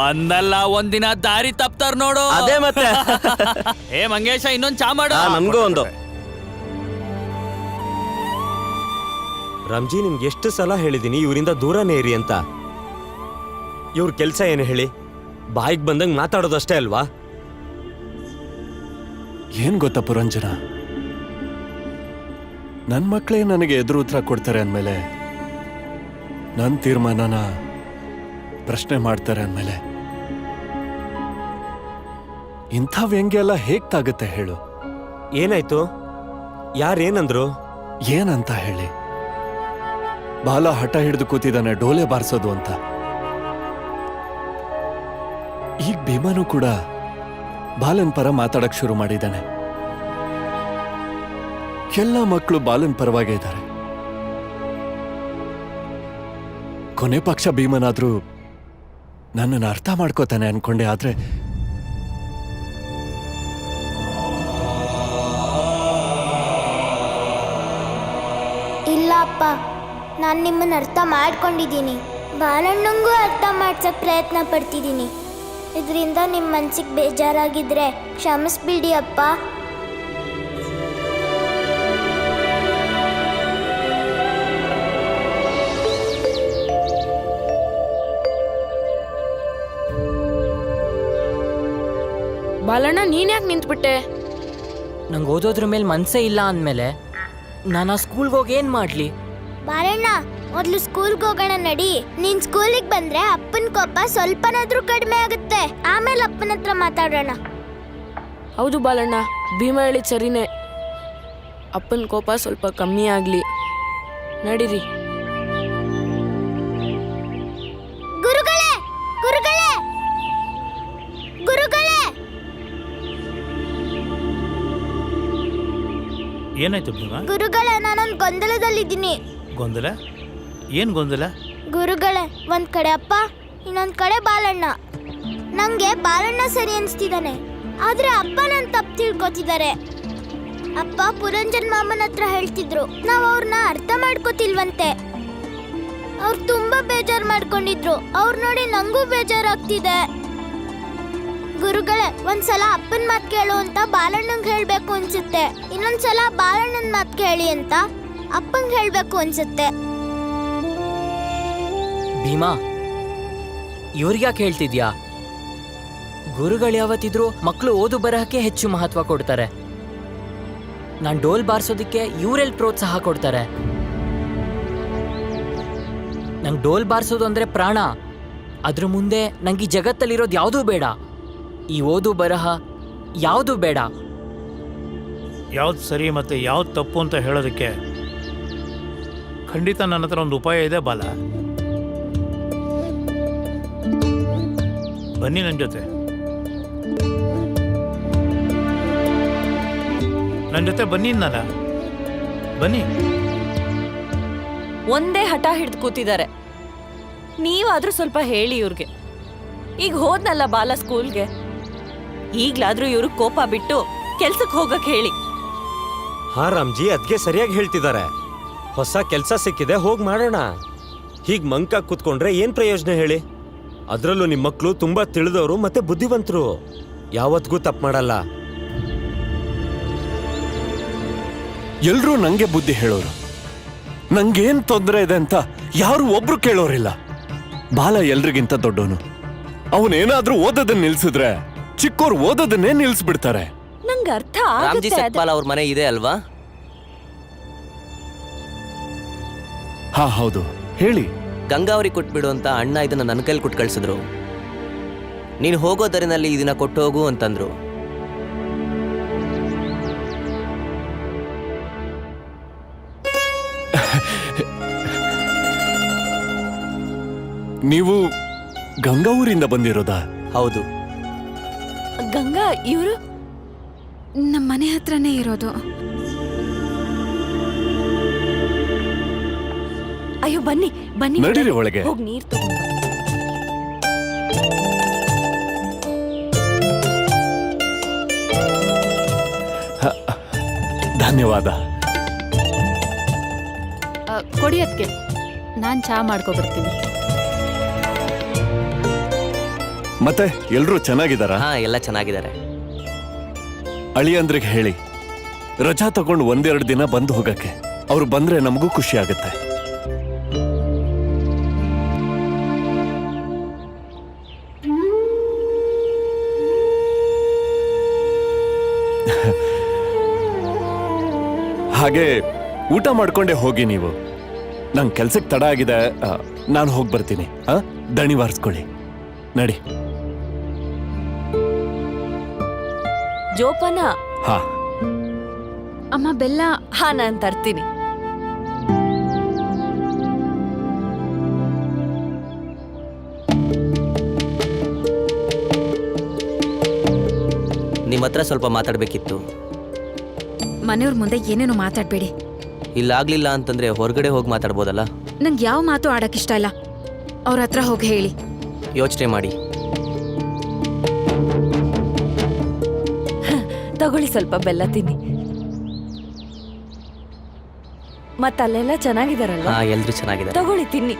ಒಂದಲ್ಲ ಒಂದಿನ ದಾರಿ ತಪ್ತಾರ ನೋಡು. ಅದೇ ಮತ್ತೆ. ಏ ಮಂಗೇಶ, ಇನ್ನೊಂದ್ ಚಾ ಮಾಡು. ನನ್ಗೂ ಒಂದು. ರಾಮ್ಜಿ, ನಿಮ್ಗೆ ಎಷ್ಟು ಸಲ ಹೇಳಿದೀನಿ ಇವರಿಂದ ದೂರನೇ ಇರಿ ಅಂತ. ಇವ್ರ ಕೆಲ್ಸ ಏನು ಹೇಳಿ? ಬಾಯಿಗೆ ಬಂದಂಗ್ ಮಾತಾಡೋದಷ್ಟೇ ಅಲ್ವಾ? ಏನ್ ಗೊತ್ತಾ ಪುರಂಜನ, ನನ್ ಮಕ್ಕಳೇ ನನಗೆ ಎದುರು ಉತ್ತರ ಕೊಡ್ತಾರೆ ಅಂದ್ಮೇಲೆ, ನನ್ನ ತೀರ್ಮಾನನ ಪ್ರಶ್ನೆ ಮಾಡ್ತಾರೆ ಅಂದ್ಮೇಲೆ ಇಂಥ ವ್ಯಂಗ್ಯ ಎಲ್ಲ ಹೇಗ್ ತಾಗುತ್ತೆ ಹೇಳು? ಏನಾಯ್ತು? ಯಾರೇನಂದ್ರು? ಏನಂತ ಹೇಳಿ? ಬಾಲ ಹಠ ಹಿಡಿದು ಕೂತಿದ್ದಾನೆ ಡೋಲೆ ಬಾರಿಸೋದು ಅಂತ. ಈಗ ಭೀಮನು ಕೂಡ ಬಾಲನ್ ಪರ ಮಾತಾಡಕ್ ಶುರು ಮಾಡಿದ್ದಾನೆ. ಎಲ್ಲ ಮಕ್ಕಳು ಬಾಲನ್ ಪರವಾಗೇ ಇದ್ದಾರೆ. ಕೊನೆ ಪಕ್ಷ ಭೀಮನಾದ್ರೂ ನನ್ನನ್ನು ಅರ್ಥ ಮಾಡ್ಕೋತಾನೆ ಅನ್ಕೊಂಡೆ, ಆದ್ರೆ ಇಲ್ಲ ಅಪ್ಪ, ನಾನು ನಿಮ್ಮನ್ನ ಅರ್ಥ ಮಾಡ್ಕೊಂಡಿದ್ದೀನಿ. ಬಾಲಣ್ಣಂಗೂ ಅರ್ಥ ಮಾಡ್ಸಕ್ ಪ್ರಯತ್ನ ಪಡ್ತಿದ್ದೀನಿ. ಇದರಿಂದ ನಿಮ್ಮ ಮನ್ಸಿಗೆ ಬೇಜಾರಾಗಿದ್ರೆ ಕ್ಷಮಿಸ್ಬಿಡಿ ಅಪ್ಪ. ಬಾಲಣ್ಣ ನೀನ್ ಯಾಕೆ ನಿಂತ್ಬಿಟ್ಟೆ? ನಂಗೆ ಓದೋದ್ರ ಮೇಲೆ ಮನ್ಸೇ ಇಲ್ಲ ಅಂದಮೇಲೆ ನಾನು ಆ ಸ್ಕೂಲ್ಗೆ ಹೋಗಿ ಏನು ಮಾಡಲಿ? ಬಾಲಣ್ಣ, ಮೊದಲು ಸ್ಕೂಲ್ಗೆ ಹೋಗೋಣ ನಡಿ. ನೀನ್ ಸ್ಕೂಲಿಗೆ ಬಂದ್ರೆ ಅಪ್ಪನ ಕೋಪ ಸ್ವಲ್ಪನಾದ್ರೂ ಕಡಿಮೆ ಆಗುತ್ತೆ. ಆಮೇಲೆ ಅಪ್ಪನ ಹತ್ರ ಮಾತಾಡೋಣ. ಹೌದು ಬಾಲಣ್ಣ, ಭೀಮ ಹೇಳಿದ್ ಸರಿನೇ. ಅಪ್ಪನ ಕೋಪ ಸ್ವಲ್ಪ ಕಮ್ಮಿ ಆಗ್ಲಿ. ನಡೀರಿ. ಗುರುಗಳೇ, ಗುರುಗಳೇ, ಗುರುಗಳೇ! ಏನಾಯ್ತು ಭೀಮಾ? ಗುರುಗಳೇ, ನಾನೊಂದು ಗೊಂದಲದಲ್ಲಿದ್ದೀನಿ. ಗೊಂದಲ? ಏನ್ ಗೊಂದಲ? ಗುರುಗಳೇ, ಒಂದ್ ಕಡೆ ಅಪ್ಪ, ಇನ್ನೊಂದ್ ಕಡೆ ಬಾಲಣ್ಣ. ನಂಗೆ ಬಾಲಣ್ಣ ಸರಿ ಅನ್ಸ್ತಿದ್ದಾನೆ, ಆದ್ರೆ ಅಪ್ಪ ನನ್ ತಪ್ಪು ತಿಳ್ಕೊತಿದ್ದಾರೆ. ಅಪ್ಪ ಪುರಂಜನ್ ಮಾಮನ ಹತ್ರ ಹೇಳ್ತಿದ್ರು, ನಾವ್ ಅವ್ರನ್ನ ಅರ್ಥ ಮಾಡ್ಕೋತಿಲ್ವಂತೆ. ಅವ್ರು ತುಂಬಾ ಬೇಜಾರ್ ಮಾಡ್ಕೊಂಡಿದ್ರು. ಅವ್ರ ನೋಡಿ ನಂಗೂ ಬೇಜಾರಾಗ್ತಿದೆ. ಗುರುಗಳೇ, ಒಂದ್ಸಲ ಅಪ್ಪನ ಮಾತು ಕೇಳು ಅಂತ ಬಾಲಣ್ಣಂಗೆ ಹೇಳ್ಬೇಕು ಅನ್ಸುತ್ತೆ. ಇನ್ನೊಂದ್ಸಲ ಬಾಲಣ್ಣನ ಮಾತು ಕೇಳಿ ಅಂತ ಅಪ್ಪಂಗೆ ಹೇಳ್ಬೇಕು ಅನ್ಸುತ್ತೆ. ಭೀಮಾ, ಇವ್ರಿಗ್ಯಾಕೆ ಹೇಳ್ತಿದ್ಯಾ? ಗುರುಗಳು ಯಾವತ್ತಿದ್ರು ಮಕ್ಕಳು ಓದು ಬರಹಕ್ಕೆ ಹೆಚ್ಚು ಮಹತ್ವ ಕೊಡ್ತಾರೆ. ನಾನು ಡೋಲ್ ಬಾರಿಸೋದಕ್ಕೆ ಇವರೆಲ್ಲಿ ಪ್ರೋತ್ಸಾಹ ಕೊಡ್ತಾರೆ? ನಂಗೆ ಡೋಲ್ ಬಾರಿಸೋದು ಅಂದ್ರೆ ಪ್ರಾಣ. ಅದ್ರ ಮುಂದೆ ನಂಗೆ ಈ ಜಗತ್ತಲ್ಲಿರೋದು ಯಾವುದೂ ಬೇಡ. ಈ ಓದು ಬರಹ ಯಾವುದೂ ಬೇಡ. ಯಾವ್ದು ಸರಿ ಮತ್ತೆ ಯಾವ್ದು ತಪ್ಪು ಅಂತ ಹೇಳೋದಕ್ಕೆ ಖಂಡಿತ ನನ್ನ ಹತ್ರ ಒಂದು ಉಪಾಯ ಇದೆ ಬಾಲ. ಬನ್ನಿ ನನ್ನ ಜೊತೆ. ನನ್ನ ಜೊತೆ ಬನ್ನಿ ನಾನ. ಬನ್ನಿ. ಒಂದೇ ಹಠ ಹಿಡ್ದು ಕೂತಿದ್ದಾರೆ. ನೀವಾದ್ರೂ ಸ್ವಲ್ಪ ಹೇಳಿ ಇವ್ರಿಗೆ. ಈಗ ಹೋದ್ನಲ್ಲ ಬಾಲ ಸ್ಕೂಲ್ಗೆ, ಈಗ್ಲಾದ್ರೂ ಇವ್ರು ಕೋಪ ಬಿಟ್ಟು ಕೆಲ್ಸಕ್ಕೆ ಹೋಗಕ್ ಹೇಳಿ. ಹಾ ರಾಮ್ಜಿ, ಅದ್ಗೆ ಸರಿಯಾಗಿ ಹೇಳ್ತಿದ್ದಾರೆ. ಹೊಸ ಕೆಲಸ ಸಿಕ್ಕಿದೆ, ಹೋಗಿ ಮಾಡೋಣ. ಹೀಗ್ ಮಂಕ ಕೂತ್ಕೊಂಡ್ರೆ ಏನ್ ಪ್ರಯೋಜನ ಹೇಳಿ? ಅದ್ರಲ್ಲೂ ನಿಮ್ಮ ಮಕ್ಕಳು ತುಂಬಾ ತಿಳಿದವರು ಮತ್ತೆ ಬುದ್ಧಿವಂತರು, ಯಾವತ್ತಿಗೂ ತಪ್ಪು ಮಾಡಲ್ಲ. ಎಲ್ರೂ ನಂಗೆ ಬುದ್ಧಿ ಹೇಳೋರು. ನಂಗೇನ್ ತೊಂದರೆ ಇದೆ ಅಂತ ಯಾರು ಒಬ್ರು ಕೇಳೋರಿಲ್ಲ. ಬಾಲ ಎಲ್ರಿಗಿಂತ ದೊಡ್ಡವನು. ಅವನೇನಾದ್ರೂ ಓದೋದನ್ನ ನಿಲ್ಸಿದ್ರೆ ಚಿಕ್ಕೋರು ಓದೋದನ್ನೇ ನಿಲ್ಸ್ಬಿಡ್ತಾರೆ. ನಂಗೆ ಅರ್ಥ ರಾಮ್ಜಿ ಸತ್ಪಾಲ್ ಅವ್ರ ಮನೆ ಇದೆ ಅಲ್ವಾ? ಹಾ ಹೌದು, ಹೇಳಿ. ಗಂಗಾ ಅವ್ರಿಗೆ ಕೊಟ್ಬಿಡು ಅಂತ ಅಣ್ಣ ಇದನ್ನ ನನ್ನ ಕೈಲಿ ಕೊಟ್ಟು ಕಳ್ಸಿದ್ರು. ನೀನು ಹೋಗೋ ದರಿನಲ್ಲಿ ಇದನ್ನ ಕೊಟ್ಟು ಹೋಗು ಅಂತಂದ್ರು. ನೀವು ಗಂಗಾವೂರಿಂದ ಬಂದಿರೋದಾ? ಹೌದು. ಗಂಗಾ ಇವರು ನಮ್ಮ ಮನೆ ಹತ್ರನೇ ಇರೋದು. ಅಯ್ಯೋ ಬನ್ನಿ ಬನ್ನಿ, ನಡೀರಿ ಒಳಗೆ. ಹೋಗಿ ನೀರ್ ತಗೊಂಡು ಬನ್ನಿ. ಧನ್ಯವಾದ. ಕೊಡಿ ಅದಕ್ಕೆ, ನಾನು ಚಹಾ ಮಾಡ್ಕೊಬರ್ತೀನಿ. ಮತ್ತೆ ಎಲ್ರೂ ಚೆನ್ನಾಗಿದ್ದಾರಾ? ಹಾ, ಎಲ್ಲ ಚೆನ್ನಾಗಿದ್ದಾರೆ. ಅಳಿಯಂದ್ರಿಗೆ ಹೇಳಿ ರಜಾ ತಗೊಂಡು ಒಂದೆರಡು ದಿನ ಬಂದು ಹೋಗಕ್ಕೆ. ಅವ್ರು ಬಂದ್ರೆ ನಮಗೂ ಖುಷಿ ಆಗುತ್ತೆ. ಹಾಗೆ ಊಟ ಮಾಡ್ಕೊಂಡೆ ಹೋಗಿ ನೀವು. ನಂಗೆ ಕೆಲ್ಸಕ್ಕೆ ತಡ ಆಗಿದೆ, ನಾನು ಹೋಗಿ ಬರ್ತೀನಿ. ದಣಿ ಬಾರಿಸ್ಕೊಳ್ಳಿ, ನಡಿ. ಜೋಪಾನ. ಹಾ ಅಮ್ಮ, ಬೆಲ್ಲ. ಹಾ, ನಾನು ತರ್ತೀನಿ. ನಿಮ್ಮ ಹತ್ರ ಸ್ವಲ್ಪ ಮಾತಾಡ್ಬೇಕಿತ್ತು. ಮನೆಯವ್ರ ಮುಂದೆ ಏನೇನು ಮಾತಾಡ್ಬೇಡಿ. ಇಲ್ಲಾಗ್ಲಿಲ್ಲ ಅಂತಂದ್ರೆ ಹೊರಗಡೆ ಹೋಗಿ ಮಾತಾಡ್ಬೋದಲ್ಲ? ನಂಗೆ ಯಾವ ಮಾತು ಆಡಕ್ಕಿಷ್ಟ ಇಲ್ಲ. ಅವ್ರ ಹತ್ರ ಹೋಗಿ ಹೇಳಿ. ಯೋಚನೆ ಮಾಡಿ. ತಗೊಳ್ಳಿ, ಸ್ವಲ್ಪ ಬೆಲ್ಲ ತಿನ್ನಿ. ಮತ್ತಲ್ಲೆಲ್ಲ ಚೆನ್ನಾಗಿದಾರಲ್ಲ? ಹಾ, ಎಲ್ರೂ ಚೆನ್ನಾಗಿದ್ದಾರೆ. ತಗೊಳ್ಳಿ, ತಿನ್ನಿ.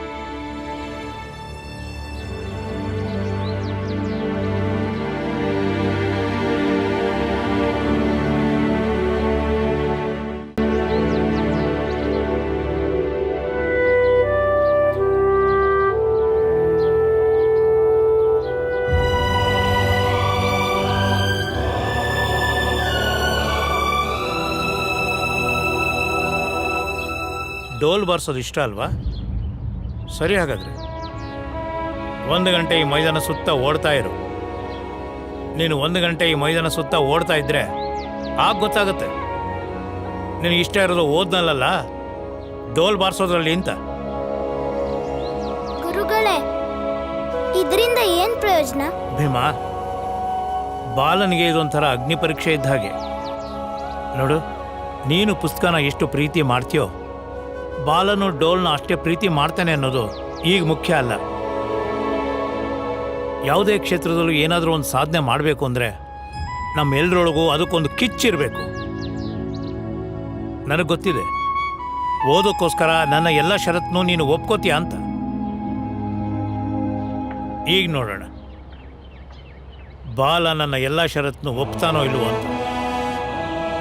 ಡೋಲ್ ಬಾರಿಸೋದು ಇಷ್ಟ ಅಲ್ವಾ? ಸರಿ, ಹಾಗಾದ್ರೆ 1 ಗಂಟೆ ಈ ಮೈದಾನ ಸುತ್ತ ಓಡ್ತಾ ಇರು. ನೀನು 1 ಗಂಟೆ ಈ ಮೈದಾನ ಸುತ್ತ ಓಡ್ತಾ ಇದ್ರೆ ಆಗ ಗೊತ್ತಾಗುತ್ತೆ ನಿನಗೆ ಇಷ್ಟ ಇರೋದು ಓದ್ನಲ್ಲ, ಡೋಲ್ ಬಾರಿಸೋದ್ರಲ್ಲಿ ಅಂತ. ಗುರುಗಳೇ, ಇದರಿಂದ ಏನ್ ಪ್ರಯೋಜನ? ಭೀಮಾ, ಬಾಲನಿಗೆ ಇದೊಂಥರ ಅಗ್ನಿ ಪರೀಕ್ಷೆ ಇದ್ದ ಹಾಗೆ. ನೋಡು, ನೀನು ಪುಸ್ತಕನ ಎಷ್ಟು ಪ್ರೀತಿ ಮಾಡ್ತೀಯೋ, ಬಾಲನು ಡೋಲ್ನ ಅಷ್ಟೇ ಪ್ರೀತಿ ಮಾಡ್ತಾನೆ ಅನ್ನೋದು ಈಗ ಮುಖ್ಯ ಅಲ್ಲ. ಯಾವುದೇ ಕ್ಷೇತ್ರದಲ್ಲೂ ಏನಾದರೂ ಒಂದು ಸಾಧನೆ ಮಾಡಬೇಕು ಅಂದರೆ ನಮ್ಮೆಲ್ಲರೊಳಗೂ ಅದಕ್ಕೊಂದು ಕಿಚ್ಚಿರಬೇಕು. ನನಗೆ ಗೊತ್ತಿದೆ, ಓದೋಕ್ಕೋಸ್ಕರ ನನ್ನ ಎಲ್ಲ ಷರತ್ತನ್ನು ನೀನು ಒಪ್ಕೋತೀಯ ಅಂತ. ಈಗ ನೋಡೋಣ, ಬಾಲ ನನ್ನ ಎಲ್ಲ ಷರತ್ತನ್ನು ಒಪ್ತಾನೋ ಇಲ್ವೋ ಅಂತ.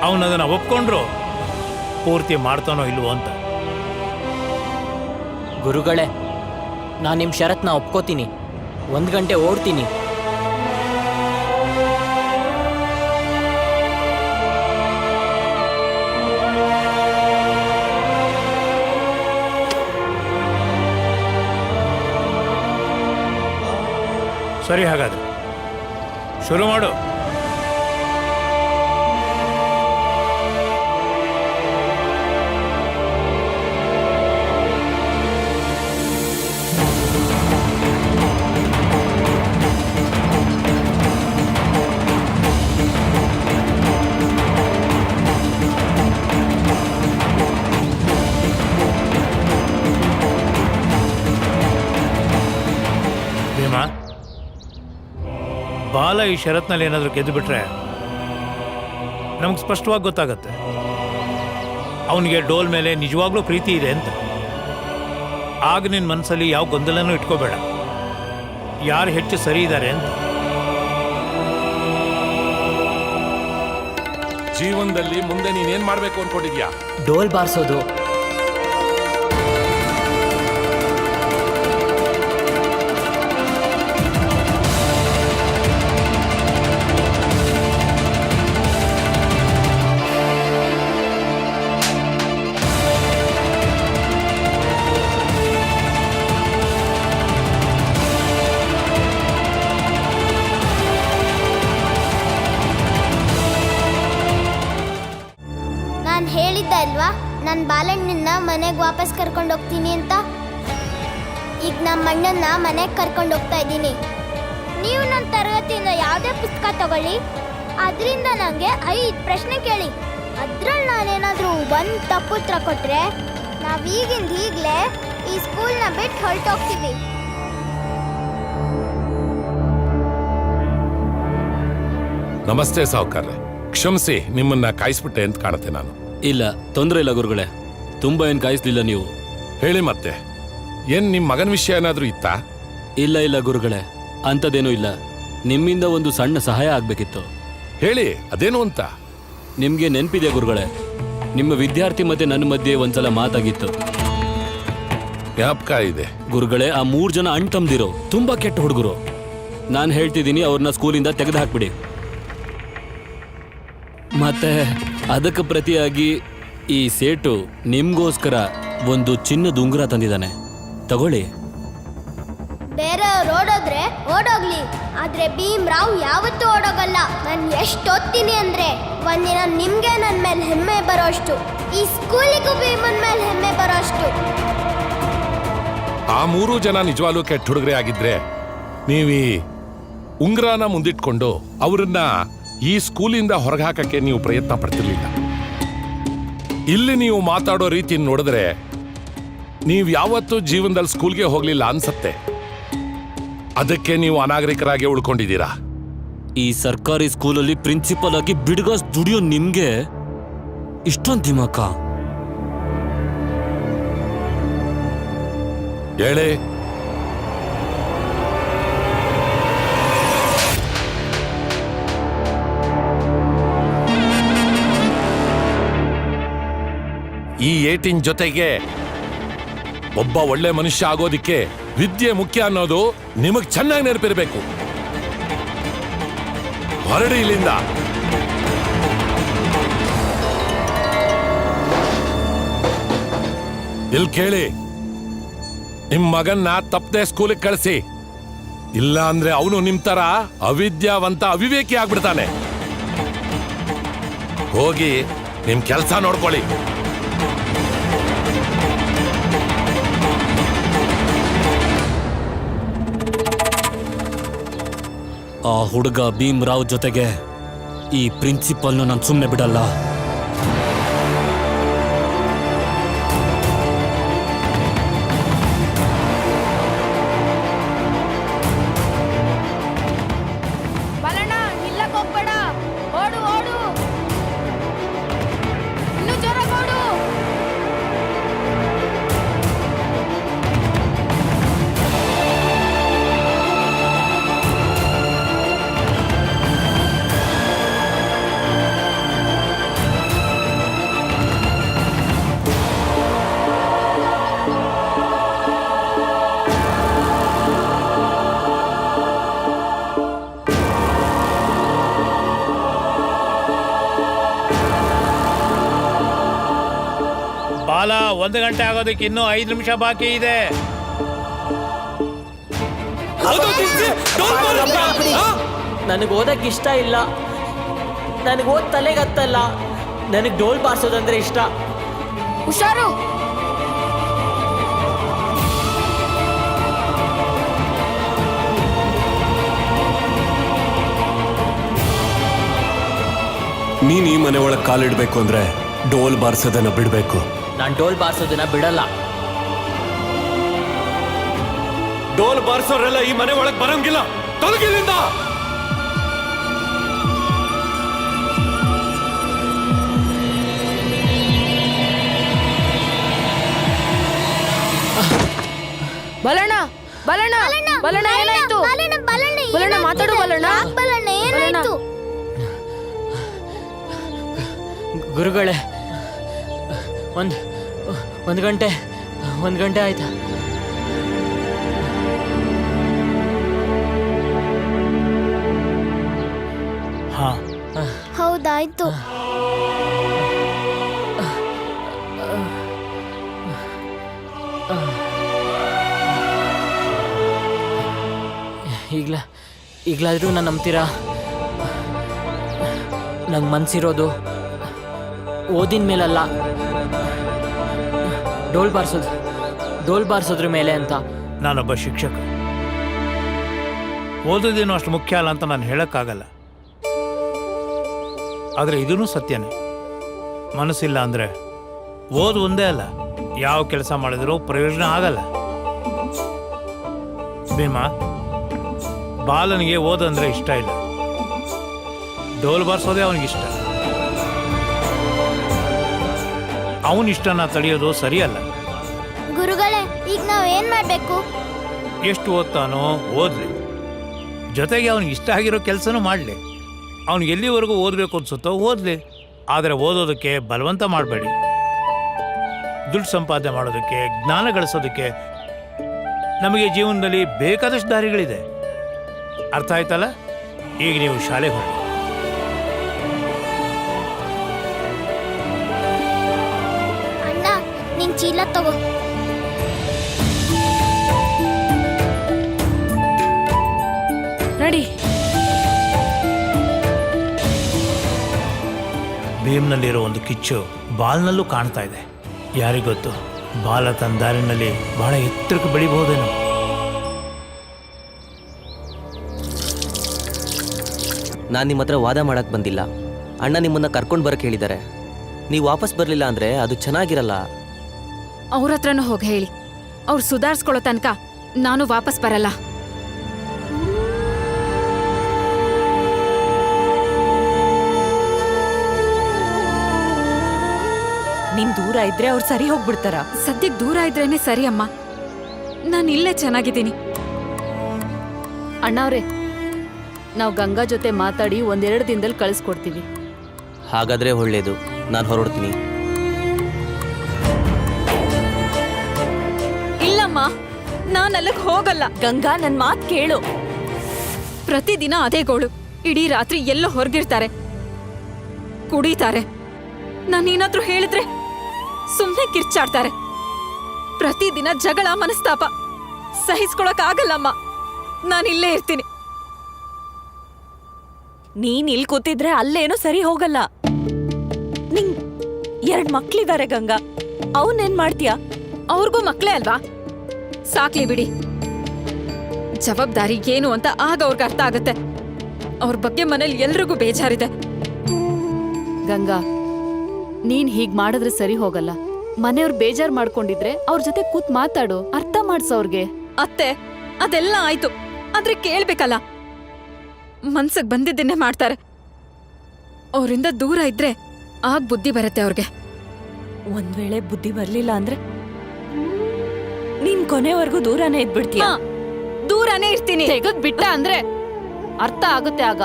ಅವನದನ್ನು ಒಪ್ಕೊಂಡ್ರು ಪೂರ್ತಿ ಮಾಡ್ತಾನೋ ಇಲ್ವೋ ಅಂತ. ಗುರುಗಳೇ, ನಾನು ನಿಮ್ಮ ಷರತ್ನ ಒಪ್ಕೋತೀನಿ. 1 ಗಂಟೆ ಓಡ್ತೀನಿ. ಸರಿ, ಹಾಗಾದ್ರೆ ಶುರು ಮಾಡು. ಭೀಮಾ, ಬಾಲ ಈ ಷರತ್ನಲ್ಲಿ ಏನಾದರೂ ಗೆದ್ದು ಬಿಟ್ರೆ ನಮ್ಗೆ ಸ್ಪಷ್ಟವಾಗಿ ಗೊತ್ತಾಗತ್ತೆ ಅವನಿಗೆ ಡೋಲ್ ಮೇಲೆ ನಿಜವಾಗ್ಲೂ ಪ್ರೀತಿ ಇದೆ ಅಂತ. ಆಗ ನಿನ್ನ ಮನಸ್ಸಲ್ಲಿ ಯಾವ ಗೊಂದಲನೂ ಇಟ್ಕೋಬೇಡ, ಯಾರು ಹೆಚ್ಚು ಸರಿ ಇದ್ದಾರೆ ಅಂತ. ಜೀವನದಲ್ಲಿ ಮುಂದೆ ನೀನೇನ್ ಮಾಡ್ಬೇಕು ಅನ್ಕೊಂಡಿದ್ಯಾ? ಡೋಲ್ ಬಾರಿಸೋದು. ನಾನು ಹೇಳಿದ್ದೆ ಅಲ್ವಾ, ನನ್ನ ಬಾಲಣ್ಣನ ಮನೆಗೆ ವಾಪಸ್ ಕರ್ಕೊಂಡು ಹೋಗ್ತೀನಿ ಅಂತ. ಈಗ ನಮ್ಮ ಅಣ್ಣನ ಮನೆಗೆ ಕರ್ಕೊಂಡು ಹೋಗ್ತಾ ಇದ್ದೀನಿ. ನೀವು ನನ್ನ ತರಗತಿಯಿಂದ ಯಾವುದೇ ಪುಸ್ತಕ ತಗೊಳ್ಳಿ, ಅದರಿಂದ ನನಗೆ 5 ಪ್ರಶ್ನೆ ಕೇಳಿ. ಅದ್ರಲ್ಲಿ ನಾನೇನಾದರೂ ಒಂದು ತಪ್ಪು ಉತ್ತರ ಕೊಟ್ಟರೆ ನಾವು ಈಗಲೇ ಈ ಸ್ಕೂಲ್ನ ಬಿಟ್ಟು ಹೊರಟೋಗ್ತೀವಿ. ನಮಸ್ತೆ ಸಾವುಕಾರ್ರೆ, ಕ್ಷಮಿಸಿ, ನಿಮ್ಮನ್ನ ಕಾಯಿಸ್ಬಿಟ್ಟೆ ಅಂತ ಕಾಣುತ್ತೆ ನಾನು. ಇಲ್ಲ, ತೊಂದರೆ ಇಲ್ಲ ಗುರುಗಳೇ, ತುಂಬಾ ಏನು ಕಾಯಿಸ್ಲಿಲ್ಲ ನೀವು. ಹೇಳಿ ಮತ್ತೆ, ಏನ್ ನಿಮ್ ಮಗನ ವಿಷಯ ಏನಾದ್ರೂ ಇತ್ತಾ? ಇಲ್ಲ ಗುರುಗಳೇ, ಅಂಥದ್ದೇನೂ ಇಲ್ಲ. ನಿಮ್ಮಿಂದ ಒಂದು ಸಣ್ಣ ಸಹಾಯ ಆಗ್ಬೇಕಿತ್ತು. ಹೇಳಿ, ಅದೇನು ಅಂತ. ನಿಮ್ಗೆ ನೆನಪಿದೆ ಗುರುಗಳೇ, ನಿಮ್ಮ ವಿದ್ಯಾರ್ಥಿ ಮತ್ತೆ ನನ್ನ ಮಧ್ಯೆ ಒಂದ್ಸಲ ಮಾತಾಗಿತ್ತು. ಜ್ಞಾಪಕ ಇದೆ ಗುರುಗಳೇ. ಆ 3 ಜನ ಅಣ್ಣ ತಮ್ದಿರೋ ತುಂಬಾ ಕೆಟ್ಟ ಹುಡುಗರು. ನಾನು ಹೇಳ್ತಿದ್ದೀನಿ, ಅವ್ರನ್ನ ಸ್ಕೂಲಿಂದ ತೆಗೆದು ಹಾಕ್ಬಿಡಿ. ಮತ್ತೆ ಅದಕ್ಕೆ ಪ್ರತಿಯಾಗಿ ಈ ಸೇಟು ನಿಮ್ಗೋಸ್ಕರ ಒಂದು ಚಿನ್ನದ ಉಂಗುರ ತಂದಿದ್ದಾನೆ, ತಗೊಳ್ಳಿ. ಬೇರೆಯವ್ರು ಓಡೋದ್ರೆ ಓಡೋಗ್ಲಿ, ಆದ್ರೆ ಭೀಮ್ ರಾವ್ ಯಾವತ್ತೂ ಓಡೋಗಲ್ಲ. ನಾನು ಎಷ್ಟು ಓದ್ತೀನಿ ಅಂದ್ರೆ ಒಂದಿನ ನಿಮ್ಗೆ ನನ್ನ ಮೇಲೆ ಹೆಮ್ಮೆ ಬರೋಷ್ಟು, ಈ ಸ್ಕೂಲಿಗೂ ಭೀಮನ್ ಮೇಲೆ ಹೆಮ್ಮೆ ಬರೋಷ್ಟು. ಆ 3 ಜನ ನಿಜವಾಗ್ಲೂ ಕೆಟ್ಟ ಹುಡುಗರೇ ಆಗಿದ್ರೆ ನೀವೀ ಉಂಗ್ರಾನ ಮುಂದಿಟ್ಕೊಂಡು ಅವರನ್ನ ಈ ಸ್ಕೂಲಿಂದ ಹೊರಗೆ ಹಾಕಕ್ಕೆ ನೀವು ಪ್ರಯತ್ನ ಪಡ್ತಿರ್ಲಿಲ್ಲ. ಇಲ್ಲಿ ನೀವು ಮಾತಾಡೋ ರೀತಿ ನೋಡಿದ್ರೆ ನೀವು ಯಾವತ್ತೂ ಜೀವನದಲ್ಲಿ ಸ್ಕೂಲ್ಗೆ ಹೋಗ್ಲಿಲ್ಲ ಅನ್ಸತ್ತೆ. ಅದಕ್ಕೆ ನೀವು ಅನಾಗರಿಕರಾಗಿ ಉಳ್ಕೊಂಡಿದ್ದೀರಾ. ಈ ಸರ್ಕಾರಿ ಸ್ಕೂಲಲ್ಲಿ ಪ್ರಿನ್ಸಿಪಲ್ ಆಗಿ ಬಿಡ್ಗಾಸ್ ದುಡಿಯೋ ನಿಮ್ಗೆ ಇಷ್ಟೊಂದು ದಿಮಾಕ? ಹೇಳಿ. ಈ ಏಟಿನ್ ಜೊತೆಗೆ ಒಬ್ಬ ಒಳ್ಳೆ ಮನುಷ್ಯ ಆಗೋದಿಕ್ಕೆ ವಿದ್ಯೆ ಮುಖ್ಯ ಅನ್ನೋದು ನಿಮಗ್ ಚೆನ್ನಾಗಿ ನೆನಪಿರ್ಬೇಕು. ಹೊರಡಿ ಇಲ್ಲಿಂದ. ಇಲ್ಲಿ ಕೇಳಿ, ನಿಮ್ ಮಗನ್ನ ತಪ್ಪದೆ ಸ್ಕೂಲಿಗೆ ಕಳಿಸಿ. ಇಲ್ಲ ಅಂದ್ರೆ ಅವನು ನಿಮ್ ತರ ಅವಿದ್ಯಾವಂತ ಅವಿವೇಕಿ ಆಗ್ಬಿಡ್ತಾನೆ. ಹೋಗಿ ನಿಮ್ ಕೆಲಸ ನೋಡ್ಕೊಳ್ಳಿ. ಆ ಹುಡುಗ ಭೀಮ್ರಾವ್ ಜೊತೆಗೆ ಈ ಪ್ರಿನ್ಸಿಪಲ್ನ ನಾನು ಸುಮ್ಮನೆ ಬಿಡಲ್ಲ. ಬಾಲಣ್ಣ, ನಿಲ್ಲಕ್ ಹೋಗ್ಬೇಡ. ಓಡು ಓಡು, ಇನ್ನೂ ಜೋರಾಗಿ ಓಡು. ಬಾಲ, 1 ಗಂಟೆ ಆಗೋದಕ್ಕೆ ಇನ್ನೂ 5 ನಿಮಿಷ ಬಾಕಿ ಇದೆ. ನನಗೆ ಓದಕ್ಕೆ ಇಷ್ಟ ಇಲ್ಲ. ನನಗೆ ಓದ್ ತಲೆಗತ್ತಲ್ಲ. ನನಗೆ ಡೋಲ್ ಬಾರ್ಸೋದಂದ್ರೆ ಇಷ್ಟ. ಹುಷಾರು. ನೀನ್ ಈ ಮನೆ ಒಳಗೆ ಕಾಲಿಡ್ಬೇಕು ಅಂದ್ರೆ ಡೋಲ್ ಬಾರ್ಸೋದನ್ನ ಬಿಡ್ಬೇಕು. ನಾನು ಡೋಲ್ ಬಾರ್ಸೋದನ್ನ ಬಿಡಲ್ಲ. ಡೋಲ್ ಬಾರ್ಸೋರೆಲ್ಲ ಈ ಮನೆ ಒಳಗೆ ಬರಂಗಿಲ್ಲ. ತೊಲಗಿಲ್ಲಿಂದ. ಬಲಣ್ಣ ಬಲಣ್ಣ ಬಲಣ್ಣ ಏನಾಯ್ತು? ಬಲಣ್ಣ ಮಾತಾಡು. ಬಲಣ್ಣ ಏನಾಯ್ತು? ಗುರುಗಳೇ, ಒಂದು ಗಂಟೆ ಆಯ್ತಾ? ಹಾ, ಹೌದಾಯ್ತು. ಈಗಲಾದ್ರೂ ನಾನು ನಂಬ್ತೀರಾ? ನಂಗೆ ಮನ್ಸಿರೋದು ಓದಿನ ಮೇಲಲ್ಲ, ಡೋಲ್ ಬಾರ್ಸೋದ್ರ ಮೇಲೆ ಅಂತ. ನಾನೊಬ್ಬ ಶಿಕ್ಷಕ. ಓದೋದೇನು ಅಷ್ಟು ಮುಖ್ಯ ಅಲ್ಲ ಅಂತ ನಾನು ಹೇಳಕ್ಕಾಗಲ್ಲ. ಆದರೆ ಇದೂ ಸತ್ಯನೇ. ಮನಸ್ಸಿಲ್ಲ ಅಂದರೆ ಓದು ಒಂದೇ ಅಲ್ಲ, ಯಾವ ಕೆಲಸ ಮಾಡಿದ್ರೂ ಪ್ರಯೋಜನ ಆಗಲ್ಲ. ಭೀಮಾ, ಬಾಲನಿಗೆ ಓದಂದ್ರೆ ಇಷ್ಟ ಇಲ್ಲ. ಡೋಲ್ ಬಾರಿಸೋದೇ ಅವನಿಗಿಷ್ಟ. ಅವನಿಷ್ಟನ ತಡೆಯೋದು ಸರಿಯಲ್ಲ. ಗುರುಗಳೇ, ಈಗ ನಾವೇನ್ ಮಾಡ್ಬೇಕು? ಎಷ್ಟು ಓದ್ತಾನೋ ಓದ್ಲಿ, ಜೊತೆಗೆ ಅವನಿಗೆ ಇಷ್ಟ ಆಗಿರೋ ಕೆಲಸನೂ ಮಾಡಲಿ. ಅವನಿಗೆ ಎಲ್ಲಿವರೆಗೂ ಓದಬೇಕು ಅನ್ಸುತ್ತೋ ಓದಲಿ. ಆದರೆ ಓದೋದಕ್ಕೆ ಬಲವಂತ ಮಾಡಬೇಡಿ. ದುಡ್ಡು ಸಂಪಾದನೆ ಮಾಡೋದಕ್ಕೆ, ಜ್ಞಾನ ಗಳಿಸೋದಕ್ಕೆ ನಮಗೆ ಜೀವನದಲ್ಲಿ ಬೇಕಾದಷ್ಟು ದಾರಿಗಳಿದೆ. ಅರ್ಥ ಆಯ್ತಲ್ಲ? ಈಗ ನೀವು ಶಾಲೆಗೆ ಹೋಗಿ. ಅಣ್ಣ, ನಿನ್ ಚೀಲ ತಗೋ. ನಡಿ. ಭೀಮ್ನಲ್ಲಿರೋ ಒಂದು ಕಿಚ್ಚು ಬಾಲ್ನಲ್ಲೂ ಕಾಣ್ತಾ ಇದೆ. ಯಾರಿಗೊತ್ತು, ಬಾಲ ತನ್ನ ದಾರಿನಲ್ಲಿ ಬಹಳ ಎತ್ತರಕ್ಕೆ ಬೆಳಿಬಹುದೇನೋ. ನಾನು ನಿಮ್ಮ ಹತ್ರ ವಾದ ಮಾಡಕ್ ಬಂದಿಲ್ಲ. ಅಣ್ಣ ನಿಮ್ಮನ್ನ ಕರ್ಕೊಂಡು ಬರಕ್ಕೆ ಹೇಳಿದ್ದಾರೆ. ನೀವು ವಾಪಸ್ ಬರಲಿಲ್ಲ ಅಂದ್ರೆ ಅದು ಚೆನ್ನಾಗಿರಲ್ಲ. ಅವ್ರ ಹತ್ರನೂ ಹೋಗಿ ಹೇಳಿ. ಅವ್ರು ಸುಧಾರಿಸ್ಕೊಳ್ಳೋ ತನಕ ನಾನು ವಾಪಸ್ ಬರಲ್ಲ. ನೀನ್ ದೂರ ಇದ್ರೆ ಅವ್ರು ಸರಿ ಹೋಗ್ಬಿಡ್ತಾರ. ಸದ್ಯಕ್ಕೆ ದೂರ ಇದ್ರೇನೆ ಸರಿ ಅಮ್ಮ. ನಾನು ಇಲ್ಲೇ ಚೆನ್ನಾಗಿದ್ದೀನಿ. ಅಣ್ಣವ್ರೆ, ನಾವು ಗಂಗಾ ಜೊತೆ ಮಾತಾಡಿ 1-2 ದಿನದಲ್ಲಿ ಕಳಿಸ್ಕೊಡ್ತೀವಿ. ಹಾಗಾದ್ರೆ ಒಳ್ಳೇದು, ನಾನು ಹೊರಡ್ತೀನಿ. ಇಲ್ಲಮ್ಮ, ನಾನು ಅಲ್ಲಿಗೆ ಹೋಗಲ್ಲ. ಗಂಗಾ, ನನ್ ಮಾತ್ ಕೇಳು. ಪ್ರತಿದಿನ ಅದೇ ಗೋಳು. ಇಡೀ ರಾತ್ರಿ ಎಲ್ಲೋ ಹೊರಗಿರ್ತಾರೆ, ಕುಡಿತಾರೆ. ನಾನೇನಾದ್ರೂ ಹೇಳಿದ್ರೆ ಸುಮ್ಮನೆ ಕಿರ್ಚಾಡ್ತಾರೆ. ಪ್ರತಿದಿನ ಜಗಳ, ಮನಸ್ತಾಪ ಸಹಿಸ್ಕೊಳಕ್ ಆಗಲ್ಲಮ್ಮ. ನಾನು ಇಲ್ಲೇ ಇರ್ತೀನಿ. ನೀನ್ ಇಲ್ಲಿ ಕೂತಿದ್ರೆ ಅಲ್ಲೇನೋ ಸರಿ ಹೋಗಲ್ಲ. ನಿಂಗ್ 2 ಮಕ್ಳಿದಾರೆ ಗಂಗಾ, ಅವನ್ನೇನ್ ಮಾಡ್ತೀಯಾ? ಅವ್ರಿಗೂ ಮಕ್ಳೇ ಅಲ್ವಾ? ಸಾಕ್ಲಿ ಬಿಡಿ. ಜವಾಬ್ದಾರಿ ಏನು ಅಂತ ಆಗ ಅವ್ರಿಗೆ ಅರ್ಥ ಆಗತ್ತೆ. ಅವ್ರ ಬಗ್ಗೆ ಮನೇಲಿ ಎಲ್ರಿಗೂ ಬೇಜಾರಿದೆ. ಗಂಗಾ, ನೀನ್ ಹೀಗ್ ಮಾಡಿದ್ರೆ ಸರಿ ಹೋಗಲ್ಲ. ಮನೆಯವ್ರು ಬೇಜಾರ್ ಮಾಡ್ಕೊಂಡಿದ್ರೆ ಅವ್ರ ಜೊತೆ ಕೂತ್ ಮಾತಾಡು, ಅರ್ಥ ಮಾಡ್ಸೋರ್ಗೆ. ಅತ್ತೆ, ಅದೆಲ್ಲ ಆಯ್ತು, ಆದ್ರೆ ಕೇಳ್ಬೇಕಲ್ಲ. ಮನ್ಸಿಗೆ ಬಂದಿದ್ದನ್ನೇ ಮಾಡ್ತಾರೆ. ಅವರಿಂದ ದೂರ ಇದ್ರೆ ಆಗ ಬುದ್ಧಿ ಬರುತ್ತೆ ಅವ್ರಿಗೆ. ಒಂದ್ ವೇಳೆ ಬುದ್ಧಿ ಬರ್ಲಿಲ್ಲ ಅಂದ್ರೆ ನೀನ್ ಕೊನೆವರೆಗೂ ದೂರನೇ ಇದ್ಬಿಡ್ತೀಯ. ಹಾ, ದೂರನೇ ಇರ್ತೀನಿ. ತೆಗದ್ ಬಿಟ್ಟ ಅಂದ್ರೆ ಅರ್ಥ ಆಗುತ್ತೆ ಆಗ.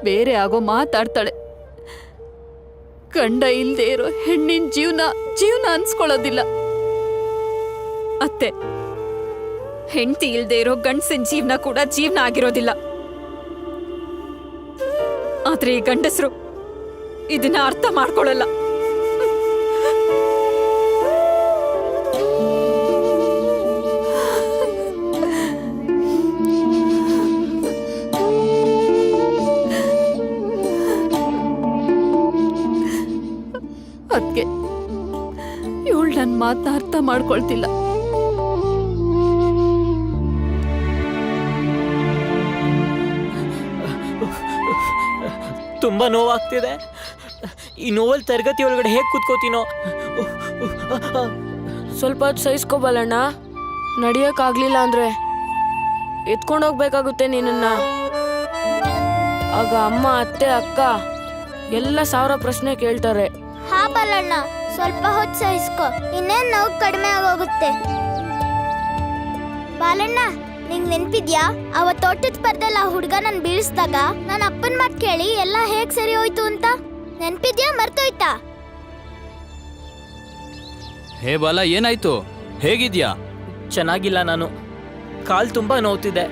ಬೇರೆ ಆಗೋ ಮಾತಾಡ್ತಾಳೆ. ಗಂಡ ಇಲ್ದೇ ಇರೋ ಹೆಣ್ಣಿನ ಜೀವನ ಅನ್ಸ್ಕೊಳ್ಳೋದಿಲ್ಲ. ಅತ್ತೆ, ಹೆಂಡತಿ ಇಲ್ದೇ ಇರೋ ಗಂಡಸಿನ ಜೀವನ ಕೂಡ ಜೀವನ ಆಗಿರೋದಿಲ್ಲ. ಆದ್ರೆ ಈ ಗಂಡಸರು ಇದನ್ನ ಅರ್ಥ ಮಾಡ್ಕೊಳ್ಳಲ್ಲ. ಅದ್ಕೆ ಇವಳು ನನ್ನ ಮಾತನ್ನ ಅರ್ಥ ಮಾಡ್ಕೊಳ್ತಿಲ್ಲ. ತುಂಬಾ ನೋವಾಗ್ತಿದೆ. ಈ ನೋವಲ್ಲಿ ತರಗತಿ ಒಳಗಡೆ ಹೇಗೆ ಕೂತ್ಕೋತೀನೋ. ಸ್ವಲ್ಪ ಹೊತ್ತು ಸಹಿಸ್ಕೋಬಲ್ಲಣ್ಣ. ನಡಿಯಕ್ಕಾಗ್ಲಿಲ್ಲ ಅಂದ್ರೆ ಎತ್ಕೊಂಡೋಗ್ಬೇಕಾಗುತ್ತೆ ನಿನ್ನ. ಆಗ ಅಮ್ಮ, ಅತ್ತೆ, ಅಕ್ಕ ಎಲ್ಲ 1000 ಪ್ರಶ್ನೆ ಕೇಳ್ತಾರೆ. ಹಾ ಬಾಲಣ್ಣ, ಸ್ವಲ್ಪ ಹೊತ್ತು ಸಹಿಸ್ಕೊ, ಇನ್ನೇನ್ ನೋವು ಕಡಿಮೆ ಆಗೋಗುತ್ತೆ. ಬಾಲಣ್ಣ, ನಿಂಗ್ ನೆನ್ಪಿದ್ಯಾ ಅವತ್ ತೋಟದ ಸ್ಪರ್ಧೆಲ್ಲ ಹುಡ್ಗ ನನ್ ಬೀಳಿಸ್ದಾಗ ನನ್ನ ಅಪ್ಪನ್ ಮಾತ್ ಕೇಳಿ ಎಲ್ಲ ಹೇಗ್ ಸರಿ ಹೋಯ್ತು ಅಂತ? ನೆನ್ಪಿದ್ಯಾ, ಮರ್ತೋಯ್ತಾ? ಹೇ ಬಾಲ, ಏನಾಯ್ತು? ಹೇಗಿದ್ಯಾ? ಚೆನ್ನಾಗಿಲ್ಲ, ನಾನು ಕಾಲ್ ತುಂಬಾ ನೋವ್ತಿದೆ.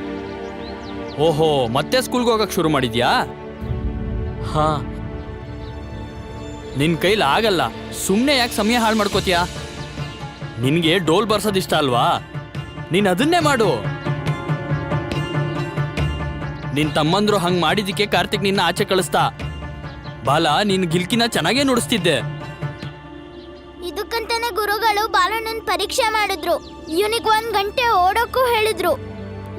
ಓಹೋ, ಮತ್ತೆ ಸ್ಕೂಲ್ಗೆ ಹೋಗಕ್ ಶುರು ಮಾಡಿದ್ಯಾ? ಹಾ. ನಿನ್ ಕೈಲಿ ಆಗಲ್ಲ. ಸುಮ್ನೆ ಯಾಕೆ ಸಮಯ ಹಾಳು ಮಾಡ್ಕೋತೀಯಾ? ನಿನ್ಗೆ ಡೋಲ್ ಬರ್ಸೋದಿಷ್ಟ ಅಲ್ವಾ? ನೀನ್ ಅದನ್ನೇ ಮಾಡು. ನಿನ್ ತಮ್ಮಂದ್ರು ಹಂಗ್ ಮಾಡಿದಿಕ್ಕೆ ಕಾರ್ತಿಕ್ ನಿನ್ನ ಆಚೆ ಕಳಿಸ್ತಾ. ಬಾಲ, ನಿನ್ ಗಿಲ್ಕಿನ ಚೆನ್ನಾಗೇ ನುಡಿಸ್ತಿದ್ದೆ. ಇದಕ್ಕಂತಾನೆ ಗುರುಗಳು ಬಾಲಣ್ಣನ್ ಪರೀಕ್ಷೆ ಮಾಡಿದ್ರು. ಇವನಿಗೆ 1 ಗಂಟೆ ಓಡೋಕ್ಕೂ ಹೇಳಿದ್ರು.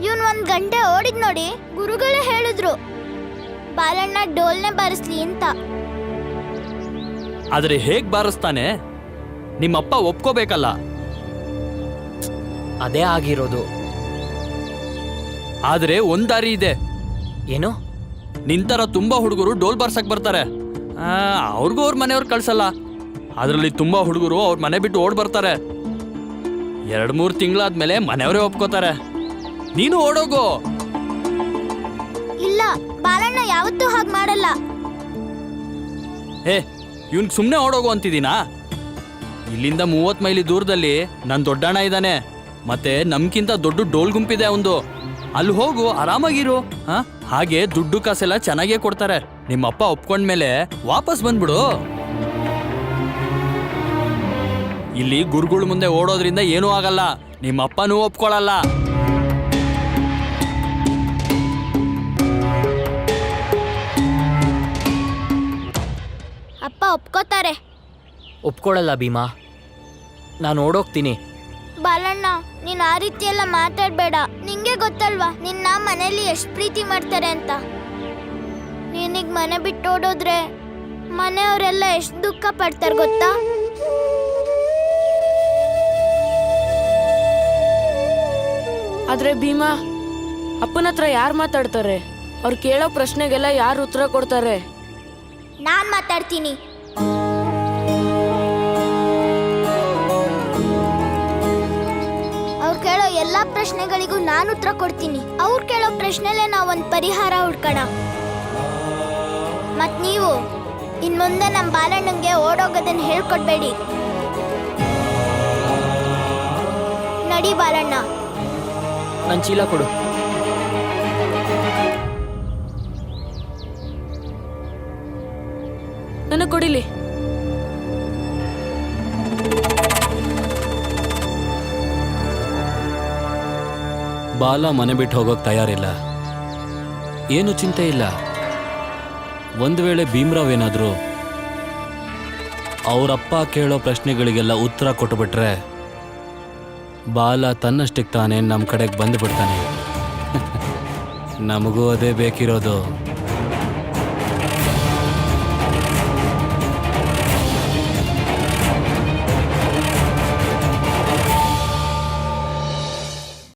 ಇವನ್ 1 ಗಂಟೆ ಓಡಿದ್ ನೋಡಿ ಗುರುಗಳೇ ಹೇಳಿದ್ರು ಬಾಲಣ್ಣ ಡೋಲ್ನೆ ಬಾರಿಸ್ಲಿ ಅಂತ. ಆದ್ರೆ ಹೇಗ್ ಬಾರಿಸ್ತಾನೆ? ನಿಮ್ಮಪ್ಪ ಒಪ್ಕೋಬೇಕಲ್ಲ. ಅದೇ ಆಗಿರೋದು. ಆದ್ರೆ ಒಂದ್ ದಾರಿ ಇದೆ. ಏನು? ನಿಂತರ ತುಂಬಾ ಹುಡುಗರು ಡೋಲ್ ಬಾರ್ಸಕ್ ಬರ್ತಾರೆ. ಅವ್ರಿಗೂ ಅವ್ರ ಮನೆಯವ್ರು ಕಳ್ಸಲ್ಲ. ಅದ್ರಲ್ಲಿ ತುಂಬಾ ಹುಡುಗರು ಅವ್ರ ಮನೆ ಬಿಟ್ಟು ಓಡ್ ಬರ್ತಾರೆ. 2-3 ತಿಂಗಳಾದ್ಮೇಲೆ ಮನೆಯವರೇ ಒಪ್ಕೋತಾರೆ. ನೀನು ಓಡೋಗು. ಇಲ್ಲ, ಬಾಲಣ್ಣ ಯಾವತ್ತೂ ಹಾಗೆ ಮಾಡಲ್ಲ. ಹೇ, ಇವನ್ ಸುಮ್ನೆ ಓಡೋಗು ಅಂತಿದ್ದೀನಾ? ಇಲ್ಲಿಂದ 30 ಮೈಲಿ ದೂರದಲ್ಲಿ ನನ್ ದೊಡ್ಡಣ್ಣ ಇದ್ದಾನೆ. ಮತ್ತೆ ನಮ್ಕಿಂತ ದೊಡ್ಡ ಡೋಲ್ ಗುಂಪಿದೆ ಅವಂದು. ಅಲ್ಲಿ ಹೋಗು, ಆರಾಮಾಗಿರು. ಹಾಗೆ ದುಡ್ಡು ಕಾಸೆಲ್ಲ ಚೆನ್ನಾಗೇ ಕೊಡ್ತಾರೆ. ನಿಮ್ಮಪ್ಪ ಒಪ್ಕೊಂಡ್ಮೇಲೆ ವಾಪಸ್ ಬಂದ್ಬಿಡು. ಇಲ್ಲಿ ಗುರುಗಳ ಮುಂದೆ ಓಡೋದ್ರಿಂದ ಏನೂ ಆಗಲ್ಲ. ನಿಮ್ಮಪ್ಪನೂ ಒಪ್ಕೊಳ್ಳಲ್ಲ. ಅಪ್ಪ ಒಪ್ಕೋತಾರೆ. ಒಪ್ಕೊಳಲ್ಲ ಭೀಮಾ. ನಾನು ಓಡೋಗ್ತೀನಿ. ಬಾಲಣ್ಣ, ನೀನ್ ಆ ರೀತಿ ಎಲ್ಲ ಮಾತಾಡ್ಬೇಡ. ನಿಂಗೆ ಗೊತ್ತಲ್ವಾ ನಿನ್ನ ಮನೇಲಿ ಎಷ್ಟು ಪ್ರೀತಿ ಮಾಡ್ತಾರೆ ಅಂತ. ನೀನೀಗ ಮನೆ ಬಿಟ್ಟು ಓಡೋದ್ರೆ ಮನೆಯವರೆಲ್ಲ ಎಷ್ಟು ದುಃಖ ಪಡ್ತಾರೆ ಗೊತ್ತಾ? ಆದ್ರೆ ಭೀಮಾ, ಅಪ್ಪನ ಹತ್ರ ಯಾರು ಮಾತಾಡ್ತಾರೆ? ಅವ್ರು ಕೇಳೋ ಪ್ರಶ್ನೆಗೆಲ್ಲ ಯಾರು ಉತ್ತರ ಕೊಡ್ತಾರೆ? ನಾನ್ ಮಾತಾಡ್ತೀನಿ. ಎಲ್ಲಾ ಪ್ರಶ್ನೆಗಳಿಗೂ ನಾನು ಉತ್ತರ ಕೊಡ್ತೀನಿ. ಅವ್ರು ಕೇಳೋ ಪ್ರಶ್ನೆಲೆ ನಾವೊಂದ್ ಪರಿಹಾರ ಹುಡ್ಕೋಣ. ಮತ್ ನೀವು ಇನ್ ಮುಂದೆ ನಮ್ಮ ಬಾಲಣ್ಣಂಗೆ ಓಡೋಗೋದನ್ನ ಹೇಳ್ಕೊಡ್ಬೇಡಿ. ನಡಿ ಬಾಲಣ್ಣ. ನನ್ನ ಚೀಲ ಕೊಡು. ನನಗೆ ಕೊಡಿಲಿ. ಬಾಲ ಮನೆ ಬಿಟ್ಟು ಹೋಗೋಕೆ ತಯಾರಿಲ್ಲ. ಏನು ಚಿಂತೆ ಇಲ್ಲ. ಒಂದು ವೇಳೆ ಭೀಮ್ರಾವ್ ಏನಾದರೂ ಅವರಪ್ಪ ಕೇಳೋ ಪ್ರಶ್ನೆಗಳಿಗೆಲ್ಲ ಉತ್ತರ ಕೊಟ್ಟುಬಿಟ್ರೆ ಬಾಲ ತನ್ನಷ್ಟಕ್ಕೆ ತಾನೇ ನಮ್ಮ ಕಡೆಗೆ ಬಂದುಬಿಡ್ತಾನೆ. ನಮಗೂ ಅದೇ ಬೇಕಿರೋದು.